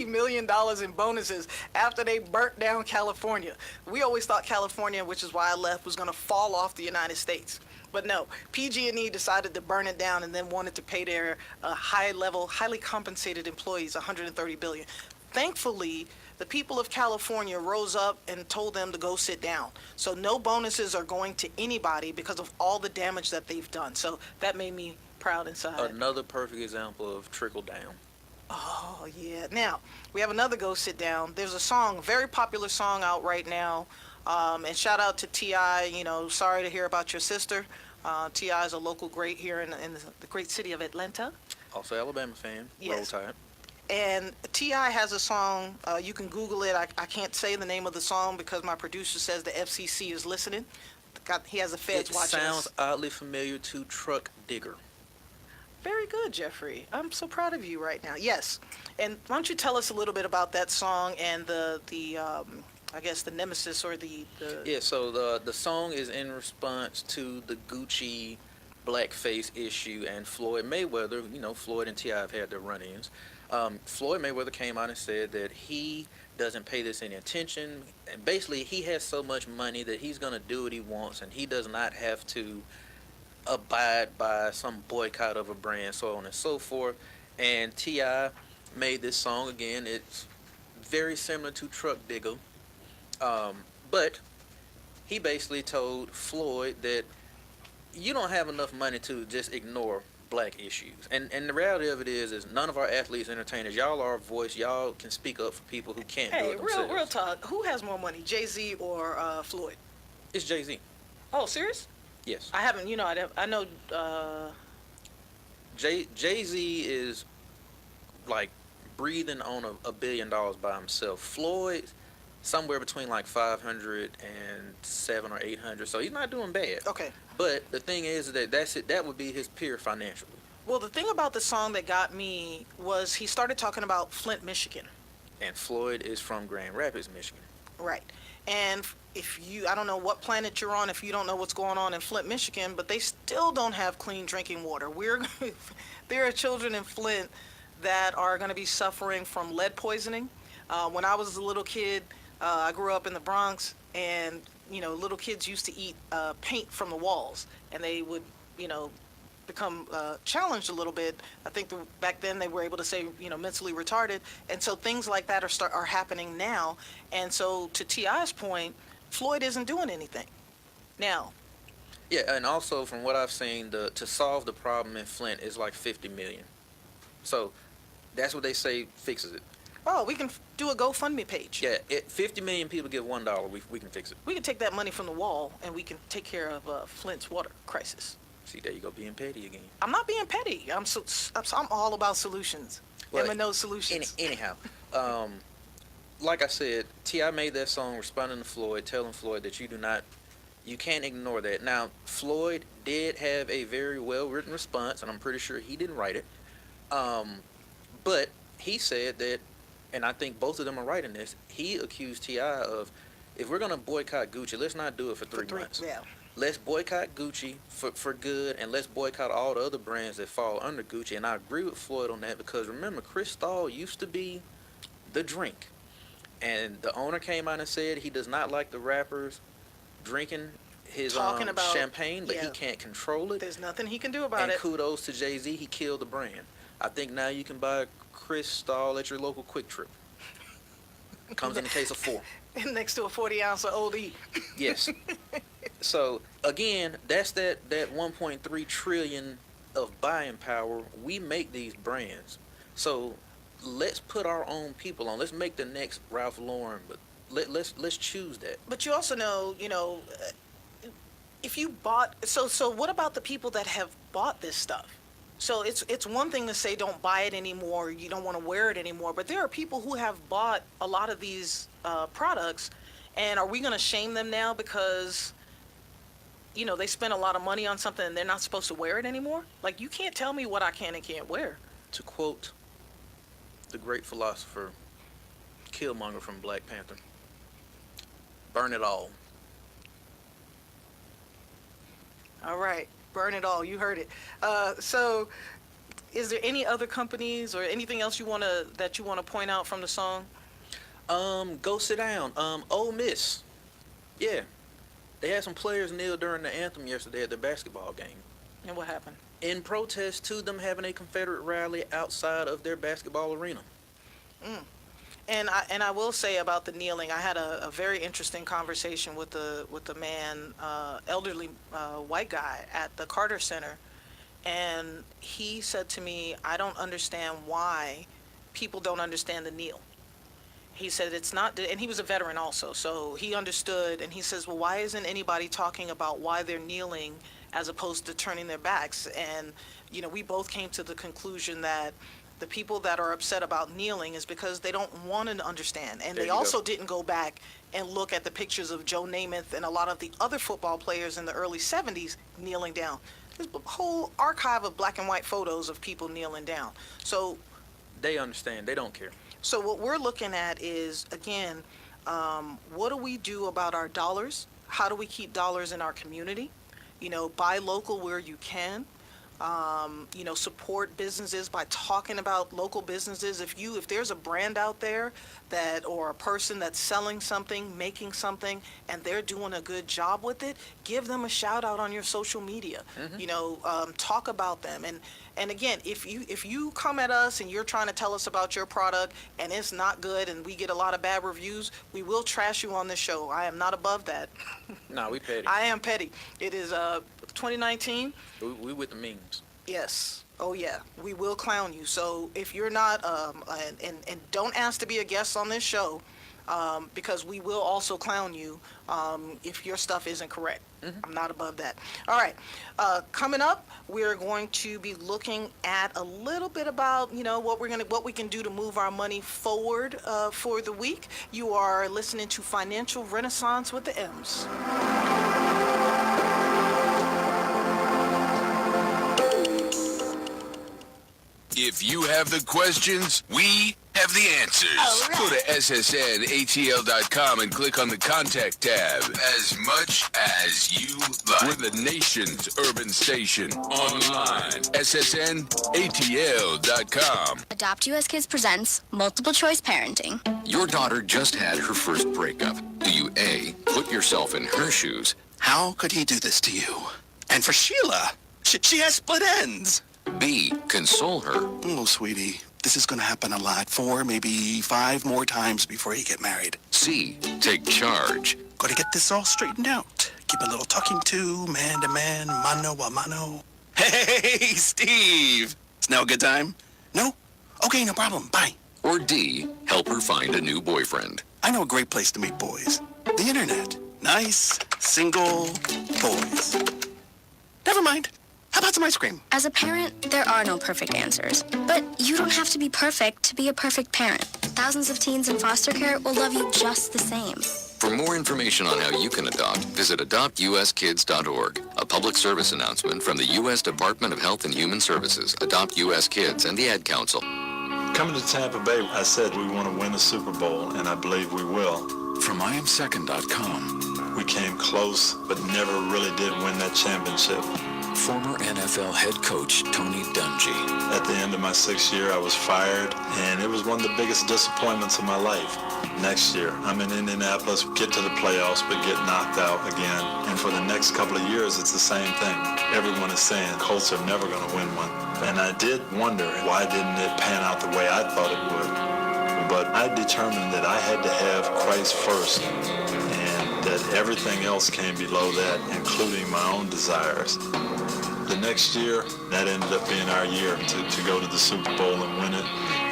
million in bonuses after they burnt down California. We always thought California, which is why I left, was going to fall off the United States. But no, PG&E decided to burn it down and then wanted to pay their highly compensated employees $130 billion. Thankfully, the people of California rose up and told them to go sit down. So no bonuses are going to anybody because of all the damage that they've done. So that made me proud inside. Another perfect example of trickle down. Oh, yeah. Now, we have another Go Sit Down. There's a song, very popular song out right now. And shout out to T.I., sorry to hear about your sister. T.I. is a local great here in the great city of Atlanta. Also Alabama fan. Yes. Roll Tide. And T.I. has a song, you can Google it. I can't say the name of the song because my producer says the FCC is listening. He has the feds watching us. It sounds oddly familiar to Truck Digger. Very good, Jeffrey. I'm so proud of you right now. Yes. And why don't you tell us a little bit about that song and the I guess the nemesis or the... Yeah, so the song is in response to the Gucci blackface issue and Floyd Mayweather. Floyd and T.I. have had their run-ins. Floyd Mayweather came out and said that he doesn't pay this any attention. And basically, he has so much money that he's going to do what he wants, and he does not have to abide by some boycott of a brand, so on and so forth. And T.I. made this song again. It's very similar to Truck Digger. But he basically told Floyd that you don't have enough money to just ignore black issues. And the reality of it is none of our athletes, entertainers, y'all are a voice. Y'all can speak up for people who can't do Hey, it themselves. real talk. Who has more money, Jay-Z or Floyd? It's Jay-Z. Oh, serious? Yes. I haven't. I know. Jay-Z is like breathing on $1 billion by himself. Floyd, somewhere between like 500 and 700 or 800. So he's not doing bad. Okay. But the thing is that's it. That would be his peer financially. Well, the thing about the song that got me was he started talking about Flint, Michigan. And Floyd is from Grand Rapids, Michigan. Right. And I don't know what planet you're on if you don't know what's going on in Flint, Michigan, but they still don't have clean drinking water. There are children in Flint that are going to be suffering from lead poisoning. When I was a little kid, I grew up in the Bronx, and little kids used to eat paint from the walls, and they would become challenged a little bit. I think back then they were able to say mentally retarded, and so things like that are happening now. And so to T.I.'s point, Floyd isn't doing anything now. Yeah, and also from what I've seen, to solve the problem in Flint is like $50 million. So that's what they say fixes it. Oh, we can do a GoFundMe page. Yeah, 50 million people give $1. We can fix it. We can take that money from the wall, and we can take care of Flint's water crisis. See, there you go, being petty again. I'm not being petty. I'm all about solutions. Well, Emma knows solutions. Anyhow, like I said, T.I. made that song responding to Floyd, telling Floyd that you can't ignore that. Now, Floyd did have a very well-written response, and I'm pretty sure he didn't write it. But he said that, and I think both of them are right in this, he accused T.I. of, if we're going to boycott Gucci, let's not do it for three months. Yeah. Let's boycott Gucci for good, and let's boycott all the other brands that fall under Gucci. And I agree with Floyd on that, because remember, Cristal used to be the drink. And the owner came out and said he does not like the rappers drinking his champagne, but he can't control it. There's nothing he can do about it. And kudos to Jay-Z, he killed the brand. I think now you can buy Cristal at your local Quick Trip. Comes in a case of 4. Next to a 40-ounce of Old E. Yes. So, again, that's that 1.3 trillion of buying power. We make these brands. So, let's put our own people on. Let's make the next Ralph Lauren, but let's choose that. But you also know, if you bought, so what about the people that have bought this stuff? So it's one thing to say don't buy it anymore, you don't want to wear it anymore, but there are people who have bought a lot of these products, and are we going to shame them now because they spent a lot of money on something and they're not supposed to wear it anymore? Like, you can't tell me what I can and can't wear. To quote the great philosopher Killmonger from Black Panther, burn it all. All right, burn it all. You heard it. So, is there any other companies or anything else that you want to point out from the song? Go sit down. Ole Miss. Yeah, they had some players kneel during the anthem yesterday at the basketball game. And what happened? In protest to them having a Confederate rally outside of their basketball arena. And I will say about the kneeling, I had a very interesting conversation with the man, elderly white guy at the Carter Center, and he said to me, I don't understand why people don't understand the kneel. He said it's not, and he was a veteran also, so he understood, and he says, well, why isn't anybody talking about why they're kneeling as opposed to turning their backs? And, we both came to the conclusion that the people that are upset about kneeling is because they don't want to understand. And they also didn't go back and look at the pictures of Joe Namath and a lot of the other football players in the early 70s kneeling down. There's a whole archive of black and white photos of people kneeling down. So they understand. They don't care. So what we're looking at is, again, what do we do about our dollars? How do we keep dollars in our community? Buy local where you can. support businesses by talking about local businesses. If there's a brand out there or a person that's selling something, making something, and they're doing a good job with it, give them a shout out on your social media. Talk about them. And again, if you come at us and you're trying to tell us about your product and it's not good and we get a lot of bad reviews, we will trash you on this show. I am not above that. No, we petty. I am petty. It is 2019. We with the memes. Yes. Oh yeah. We will clown you. So if you're not, and don't ask to be a guest on this show, because we will also clown you if your stuff isn't correct. I'm not above that. All right. Coming up, we're going to be looking at a little bit about what we can do to move our money forward for the week. You are listening to Financial Renaissance with the M's. If you have the questions, we have the answers. Right. Go to ssnatl.com and click on the Contact tab. As much as you like. We're the nation's urban station. Online. ssnatl.com. Adopt US Kids presents Multiple Choice Parenting. Your daughter just had her first breakup. Do you A, put yourself in her shoes? How could he do this to you? And for Sheila, she has split ends. B, console her. Oh, sweetie, this is going to happen a lot. 4, maybe 5 more times before you get married. C, take charge. Got to get this all straightened out. Keep a little talking to, man to man, mano a mano. Hey, Steve! It's now a good time? No? Okay, no problem. Bye. Or D, help her find a new boyfriend. I know a great place to meet boys. The internet. Nice, single boys. Never mind. How about some ice cream? As a parent, there are no perfect answers. But you don't have to be perfect to be a perfect parent. Thousands of teens in foster care will love you just the same. For more information on how you can adopt, visit adoptuskids.org. A public service announcement from the U.S. Department of Health and Human Services, Adopt U.S. Kids, and the Ad Council. Coming to Tampa Bay, I said we want to win a Super Bowl, and I believe we will. From IamSecond.com. We came close, but never really did win that championship. Former NFL head coach Tony Dungy. At the end of my 6th year, I was fired, and it was one of the biggest disappointments of my life. Next year, I'm in Indianapolis, get to the playoffs, but get knocked out again. And for the next couple of years, it's the same thing. Everyone is saying Colts are never going to win one. And I did wonder, why didn't it pan out the way I thought it would? But I determined that I had to have Christ first, and that everything else came below that, including my own desires. The next year, that ended up being our year to go to the Super Bowl and win it,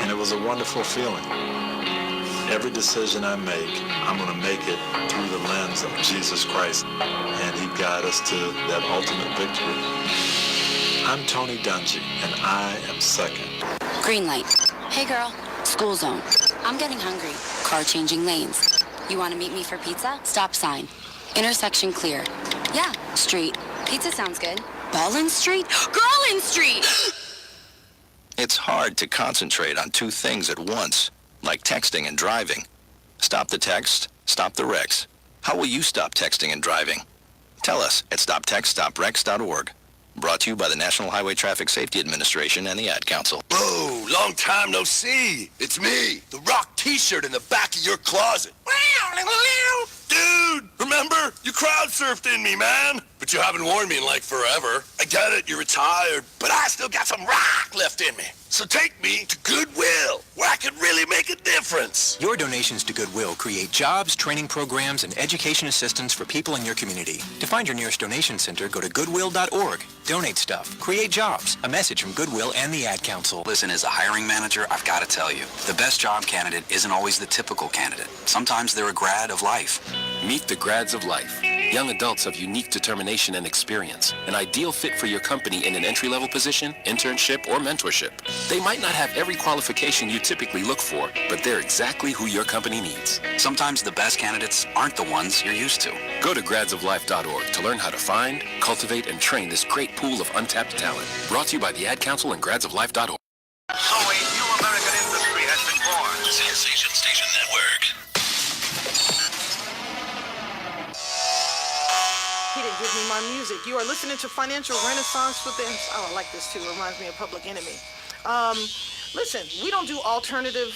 and it was a wonderful feeling. Every decision I make, I'm going to make it through the lens of Jesus Christ, and He guide us to that ultimate victory. I'm Tony Dungy, and I am second. Green light. Hey girl, school zone. I'm getting hungry. Car changing lanes. You want to meet me for pizza? Stop sign. Intersection clear. Yeah, street. Pizza sounds good. Ballin Street? Girlin Street! It's hard to concentrate on two things at once, like texting and driving. Stop the text, stop the wrecks. How will you stop texting and driving? Tell us at stoptextstoprex.org. Brought to you by the National Highway Traffic Safety Administration and the Ad Council. Whoa, long time no see. It's me, the Rock t-shirt in the back of your closet. Dude, remember? You crowd surfed in me, man. But you haven't worn me in like forever. I get it, you're retired, but I still got some rock left in me. So take me to Goodwill, where I could really make a difference. Your donations to Goodwill create jobs, training programs, and education assistance for people in your community. To find your nearest donation center, go to goodwill.org. Donate stuff. Create jobs. A message from Goodwill and the Ad Council. Listen, as a hiring manager, I've got to tell you, the best job candidate isn't always the typical candidate. Sometimes they're a grad of life. Meet the grads of life. Young adults of unique determination and experience. An ideal fit for your company in an entry-level position, internship, or mentorship. They might not have every qualification you typically look for, but they're exactly who your company needs. Sometimes the best candidates aren't the ones you're used to. Go to gradsoflife.org to learn how to find, cultivate, and train this great pool of untapped talent. Brought to you by the Ad Council and gradsoflife.org. So a new American industry has been born. Sensation Station Network. He didn't give me my my music. You are listening to Financial Renaissance with the... Oh, I like this too. It reminds me of Public Enemy. Listen, we don't do alternative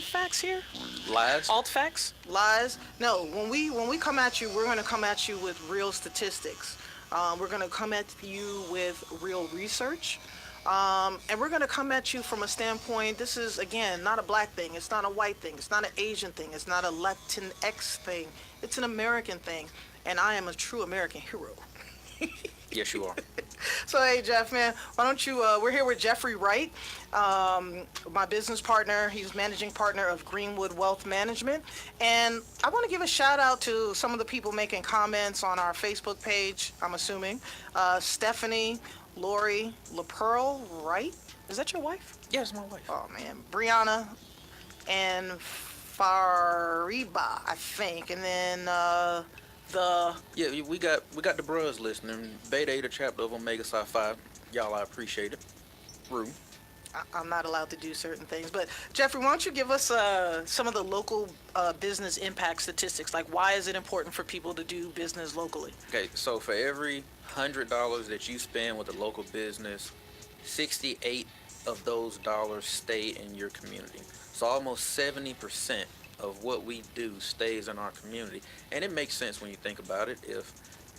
facts here. Lies? Alt facts? Lies? No, when we come at you, we're going to come at you with real statistics. We're going to come at you with real research. And we're going to come at you from a standpoint, this is, again, not a black thing. It's not a white thing. It's not an Asian thing. It's not a Latinx thing. It's an American thing. And I am a true American hero. Yes, you are. So, hey, Jeff, man, why don't you, we're here with Jeffrey Wright, my business partner. He's managing partner of Greenwood Wealth Management. And I want to give a shout out to some of the people making comments on our Facebook page, I'm assuming. Stephanie, Lori, LaPearl Wright. Is that your wife? Yes, my wife. Oh, man. Brianna and Fariba, I think. And then Yeah, we got the bros listening. Beta Eta chapter of Omega Psi Phi. Y'all, I appreciate it. Rue. I'm not allowed to do certain things. But, Jeffrey, why don't you give us some of the local business impact statistics? Like, why is it important for people to do business locally? Okay, so for every $100 that you spend with a local business, 68 of those dollars stay in your community. So almost 70% of what we do stays in our community. And it makes sense when you think about it. If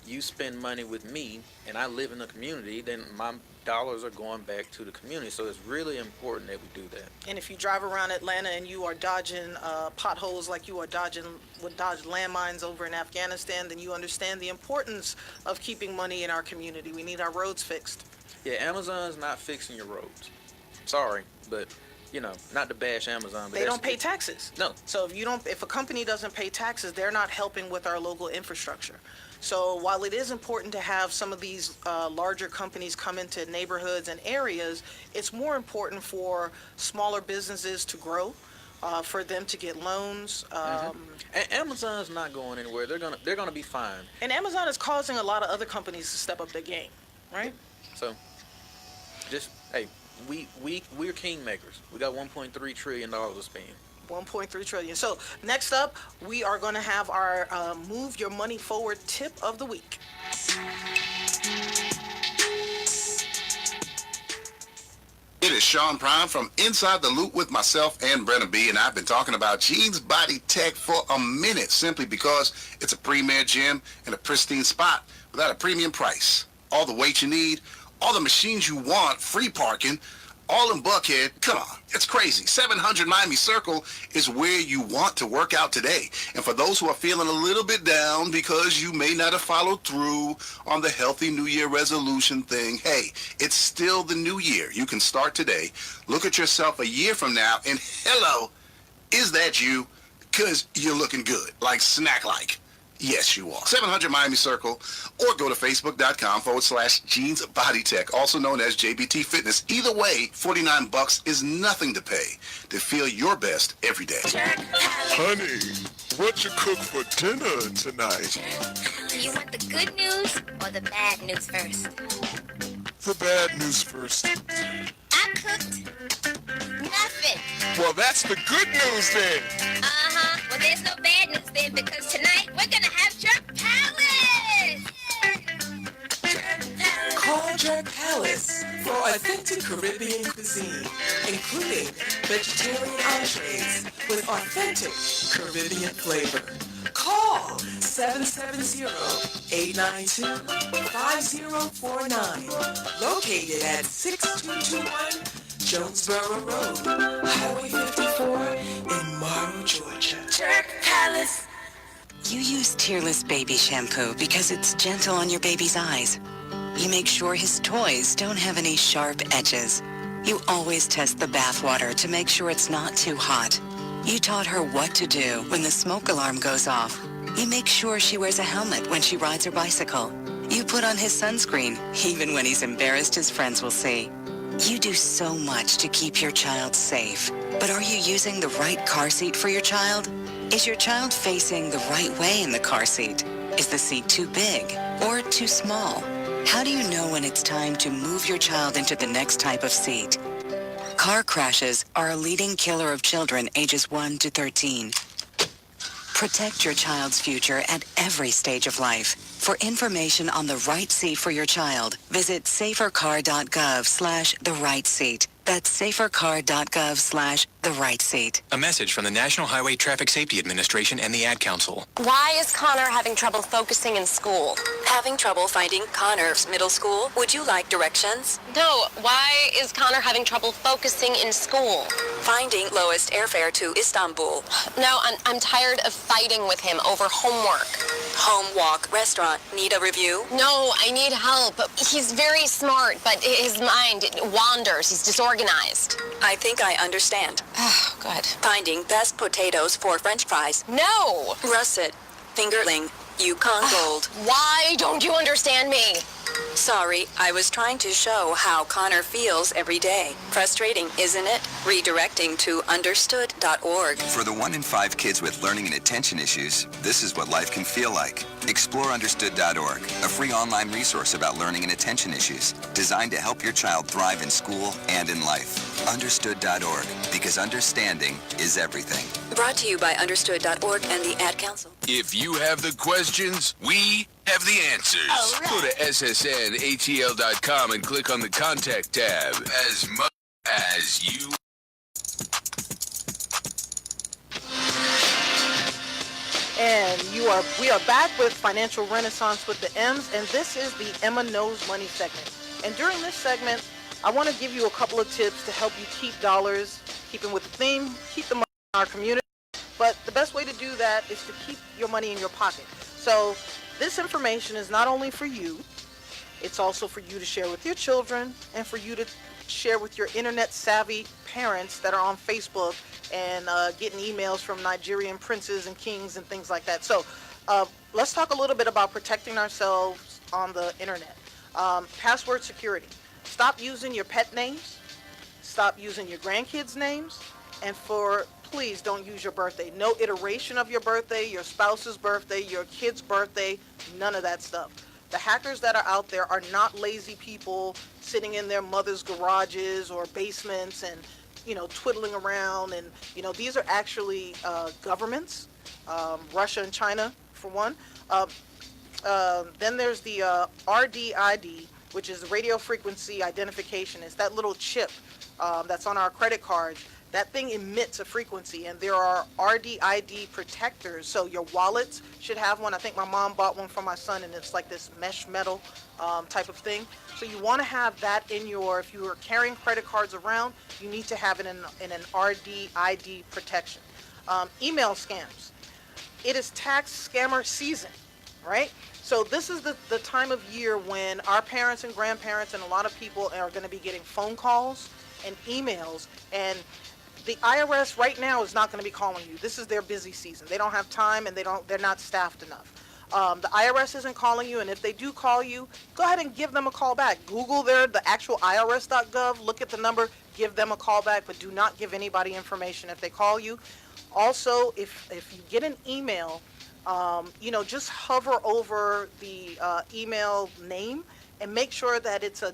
you spend money with me and I live in the community, then my dollars are going back to the community. So it's really important that we do that. And if you drive around Atlanta and you are dodging potholes like you are dodging landmines over in Afghanistan, then you understand the importance of keeping money in our community. We need our roads fixed. Yeah, Amazon's not fixing your roads. Sorry, but not to bash Amazon, but they don't pay taxes. No. So if a company doesn't pay taxes, they're not helping with our local infrastructure. So while it is important to have some of these larger companies come into neighborhoods and areas, it's more important for smaller businesses to grow, for them to get loans. And Amazon's not going anywhere. They're gonna be fine. And Amazon is causing a lot of other companies to step up their game, right? So, just hey. We're kingmakers. We got $1.3 trillion to spend. 1.3 trillion. So next up, we are going to have our Move Your Money Forward tip of the week. It is Sean Prime from Inside the Loop with myself and Brenna B, and I've been talking about Jeans Body Tech for a minute simply because it's a premier gym in a pristine spot without a premium price. All the weight you need, all the machines you want, free parking, all in Buckhead. Come on, it's crazy. 700 Miami Circle is where you want to work out today. And for those who are feeling a little bit down because you may not have followed through on the healthy New Year resolution thing, hey, it's still the new year. You can start today. Look at yourself a year from now and hello, is that you? Because you're looking good, like snack-like. Yes, you are. 700 Miami Circle, or go to facebook.com/Jeans Body Tech, also known as JBT Fitness. Either way, $49 is nothing to pay to feel your best every day. Honey, what you cook for dinner tonight? Do you want the good news or the bad news first? The bad news first. I cooked nothing. Well, that's the good news then. Uh-huh. Well, there's no bad news then because tonight we're going to have Jerk Palace. Call Jerk Palace for authentic Caribbean cuisine, including vegetarian entrees with authentic Caribbean flavor. Call 770-892-5049. Located at 6221 Jonesboro Road, Highway 54 in Morrow, Georgia. Jerk Palace. You use Tearless Baby Shampoo because it's gentle on your baby's eyes. You make sure his toys don't have any sharp edges. You always test the bathwater to make sure it's not too hot. You taught her what to do when the smoke alarm goes off. You make sure she wears a helmet when she rides her bicycle. You put on his sunscreen, even when he's embarrassed his friends will see. You do so much to keep your child safe. But are you using the right car seat for your child? Is your child facing the right way in the car seat? Is the seat too big or too small? How do you know when it's time to move your child into the next type of seat? Car crashes are a leading killer of children ages 1 to 13. Protect your child's future at every stage of life. For information on the right seat for your child, visit safercar.gov/the-right-seat. That's safercar.gov/the-right-seat. A message from the National Highway Traffic Safety Administration and the Ad Council. Why is Connor having trouble focusing in school? Having trouble finding Connor's middle school? Would you like directions? No, why is Connor having trouble focusing in school? Finding lowest airfare to Istanbul. No, I'm tired of fighting with him over homework. Home, walk, restaurant. Need a review? No, I need help. He's very smart, but his mind wanders. He's disorganized. I think I understand. Oh, good. Finding best potatoes for French fries. No! Russet, fingerling, Yukon Gold. Why don't you understand me? Sorry, I was trying to show how Connor feels every day. Frustrating, isn't it? Redirecting to understood.org. For the 1 in 5 kids with learning and attention issues, this is what life can feel like. Explore understood.org, a free online resource about learning and attention issues, designed to help your child thrive in school and in life. Understood.org, because understanding is everything. Brought to you by understood.org and the Ad Council. If you have the questions, we have the answers. All right. Go to ssnatl.com and click on the Contact tab. As much as you... And we are back with Financial Renaissance with the M's, and this is the Emma Knows Money segment. And during this segment, I want to give you a couple of tips to help you keep dollars, keeping with the theme, keep the money in our community. But the best way to do that is to keep your money in your pocket. So this information is not only for you, it's also for you to share with your children and for you to share with your internet-savvy parents that are on Facebook and getting emails from Nigerian princes and kings and things like that. So let's talk a little bit about protecting ourselves on the internet. Password security. Stop using your pet names. Stop using your grandkids' names. And please don't use your birthday. No iteration of your birthday, your spouse's birthday, your kid's birthday, none of that stuff. The hackers that are out there are not lazy people sitting in their mother's garages or basements and, twiddling around. And, these are actually governments, Russia and China, for one. Then there's the RDID, which is the radio frequency identification. It's that little chip that's on our credit cards. That thing emits a frequency, and there are RDID protectors. So your wallets should have one. I think my mom bought one for my son, and it's like this mesh metal type of thing. So you want to have that in if you are carrying credit cards around, you need to have it in an RDID protection. Email scams. It is tax scammer season, right? So this is the time of year when our parents and grandparents and a lot of people are going to be getting phone calls and emails, and the IRS right now is not going to be calling you. This is their busy season. They don't have time, and they're not staffed enough. The IRS isn't calling you, and if they do call you, go ahead and give them a call back. Google the actual irs.gov, look at the number, give them a call back, but do not give anybody information if they call you. Also, if you get an email, just hover over the email name and make sure that it's a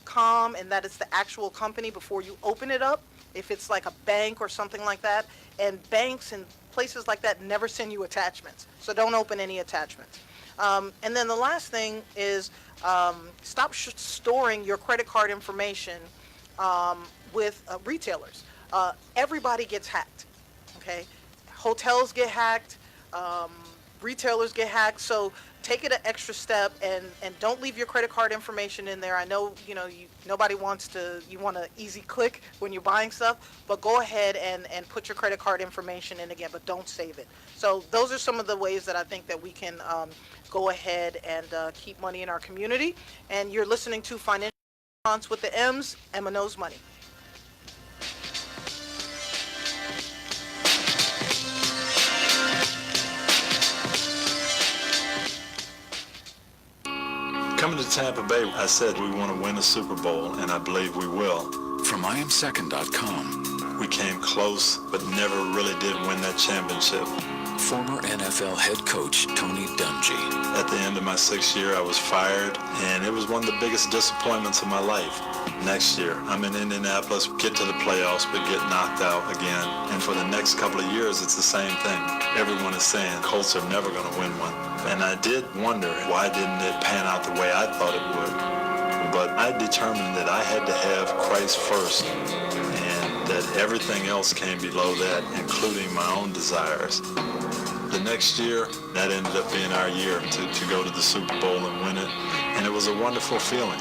.com and that it's the actual company before you open it up. If it's like a bank or something like that, and banks and places like that never send you attachments, so don't open any attachments. And then the last thing is stop storing your credit card information with retailers. Everybody gets hacked, okay? Hotels get hacked, retailers get hacked, so take it an extra step and don't leave your credit card information in there. I know, nobody wants you want an easy click when you're buying stuff, but go ahead and put your credit card information in again, but don't save it. So those are some of the ways that I think that we can go ahead and keep money in our community. And you're listening to Financial Renaissance with the M's, Emma Knows Money. Coming to Tampa Bay, I said we want to win a Super Bowl, and I believe we will. From IamSecond.com. We came close, but never really did win that championship. former NFL head coach Tony Dungy. At the end of my 6th year, I was fired, and it was one of the biggest disappointments of my life. Next year, I'm in Indianapolis, get to the playoffs, but get knocked out again. And for the next couple of years, it's the same thing. Everyone is saying Colts are never going to win one. And I did wonder, why didn't it pan out the way I thought it would? But I determined that I had to have Christ first, and that everything else came below that, including my own desires. The next year, that ended up being our year to go to the Super Bowl and win it, and it was a wonderful feeling.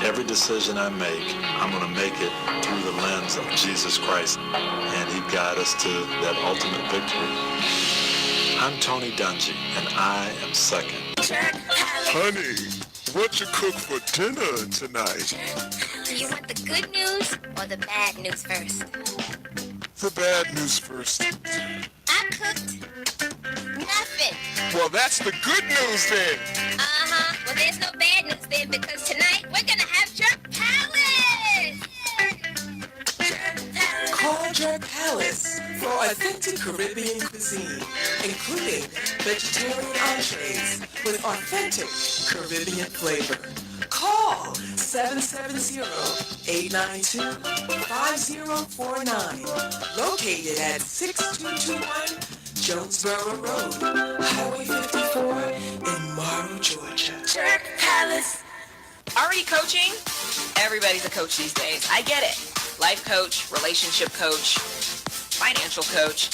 Every decision I make, I'm going to make it through the lens of Jesus Christ, and He'd guide us to that ultimate victory. I'm Tony Dungy, and I am second. Honey, what you cook for dinner tonight? Do you want the good news or the bad news first? The bad news first. I cooked nothing. Well, that's the good news then. Uh-huh. Well, there's no bad news then, because tonight we're gonna have Jerk Palace. Call Jerk Palace for authentic Caribbean cuisine, including vegetarian entrees with authentic Caribbean flavor. Call 770-892-5049. Located at 6221 Jonesboro Road, Highway 54 in Morrow, Georgia. Jerk Palace. Already coaching? Everybody's a coach these days. I get it. Life coach, relationship coach, financial coach.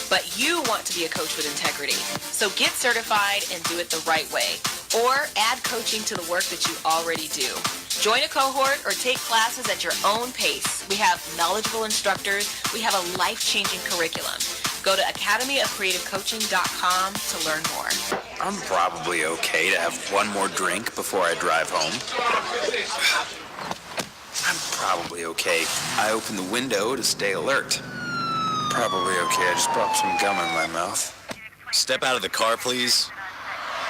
But you want to be a coach with integrity. So get certified and do it the right way. Or add coaching to the work that you already do. Join a cohort or take classes at your own pace. We have knowledgeable instructors. We have a life-changing curriculum. Go to academyofcreativecoaching.com to learn more. I'm probably okay to have one more drink before I drive home. I'm probably okay. I open the window to stay alert. Probably okay. I just popped some gum in my mouth. Step out of the car, please.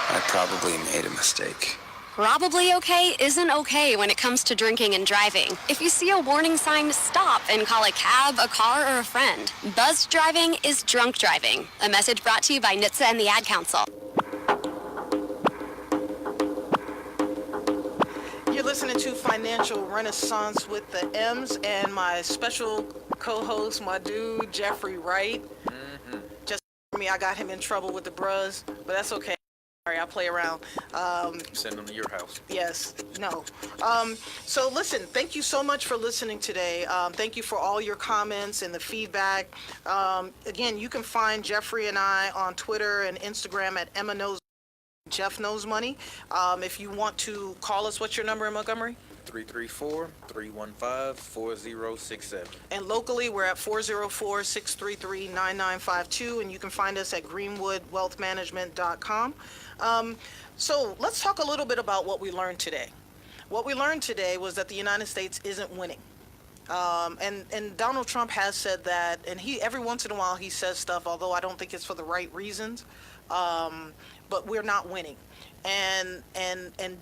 I probably made a mistake. Probably okay isn't okay when it comes to drinking and driving. If you see a warning sign, stop and call a cab, a car, or a friend. Buzzed driving is drunk driving. A message brought to you by NHTSA and the Ad Council. You're listening to Financial Renaissance with the M's and my special co-host, my dude, Jeffrey Wright. Just for me, I got him in trouble with the bros, but that's okay. Sorry, I play around. Send them to your house. Yes, no. So listen, thank you so much for listening today. Thank you for all your comments and the feedback. Again, you can find Jeffrey and I on Twitter and Instagram at Emma Knows, Jeff Knows Money. If you want to call us, what's your number in Montgomery? 334-315-4067. And locally, we're at 404-633-9952, and you can find us at greenwoodwealthmanagement.com. So let's talk a little bit about what we learned today. What we learned today was that the United States isn't winning. And Donald Trump has said that, and he every once in a while he says stuff, although I don't think it's for the right reasons, but we're not winning. And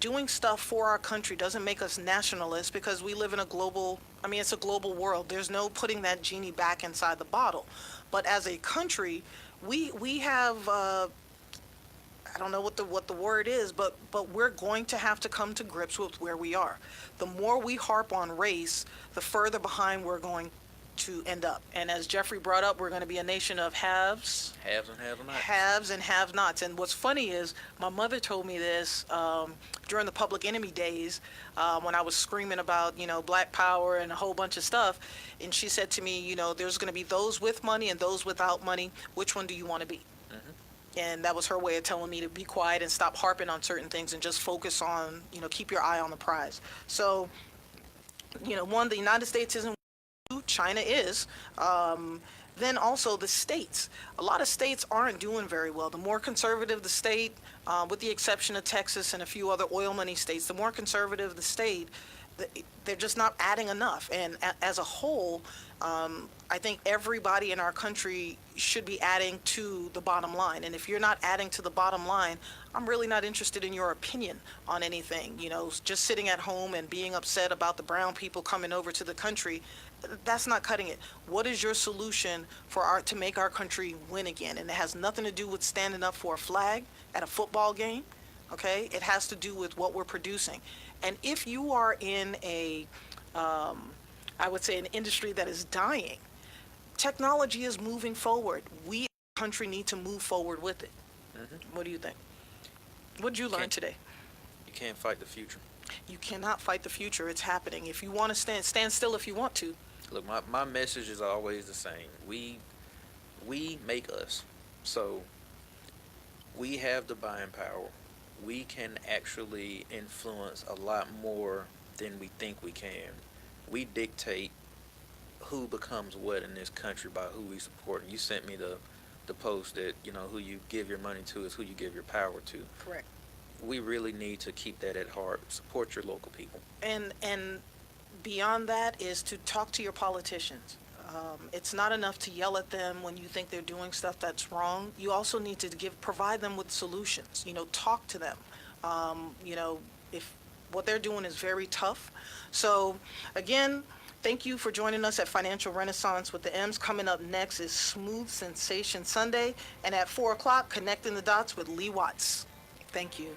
doing stuff for our country doesn't make us nationalists, because we live in a global, it's a global world. There's no putting that genie back inside the bottle. But as a country, we have, I don't know what the word is, but we're going to have to come to grips with where we are. The more we harp on race, the further behind we're going to end up. And as Jeffrey brought up, we're going to be a nation of haves and have-nots. And what's funny is my mother told me this during the Public Enemy days, when I was screaming about, Black Power and a whole bunch of stuff. And she said to me, there's going to be those with money and those without money. Which one do you want to be? And that was her way of telling me to be quiet and stop harping on certain things and just focus on, keep your eye on the prize. So, the United States isn't, China is. Then also the states. A lot of states aren't doing very well. The more conservative the state, with the exception of Texas and a few other oil money states, the more conservative the state, they're just not adding enough. And as a whole, I think everybody in our country should be adding to the bottom line. And if you're not adding to the bottom line, I'm really not interested in your opinion on anything. You know, just sitting at home and being upset about the brown people coming over to the country, that's not cutting it. What is your solution to make our country win again? And it has nothing to do with standing up for a flag at a football game. Okay, it has to do with what we're producing. And if you are in I would say, an industry that is dying, technology is moving forward. We, as a country, need to move forward with it. What do you think? What did you learn today? You can't fight the future. You cannot fight the future. It's happening. If you want to stand still if you want to. Look, my message is always the same. We make us. So we have the buying power. We can actually influence a lot more than we think we can. We dictate who becomes what in this country by who we support. And you sent me the post that, you know, who you give your money to is who you give your power to. Correct. We really need to keep that at heart. Support your local people. And beyond that is to talk to your politicians. It's not enough to yell at them when you think they're doing stuff that's wrong. You also need to provide them with solutions. You know, talk to them. You know, if what they're doing is very tough. So again, thank you for joining us at Financial Renaissance with the M's. Coming up next is Smooth Sensation Sunday, and at 4 o'clock, Connecting the Dots with Lee Watts. Thank you.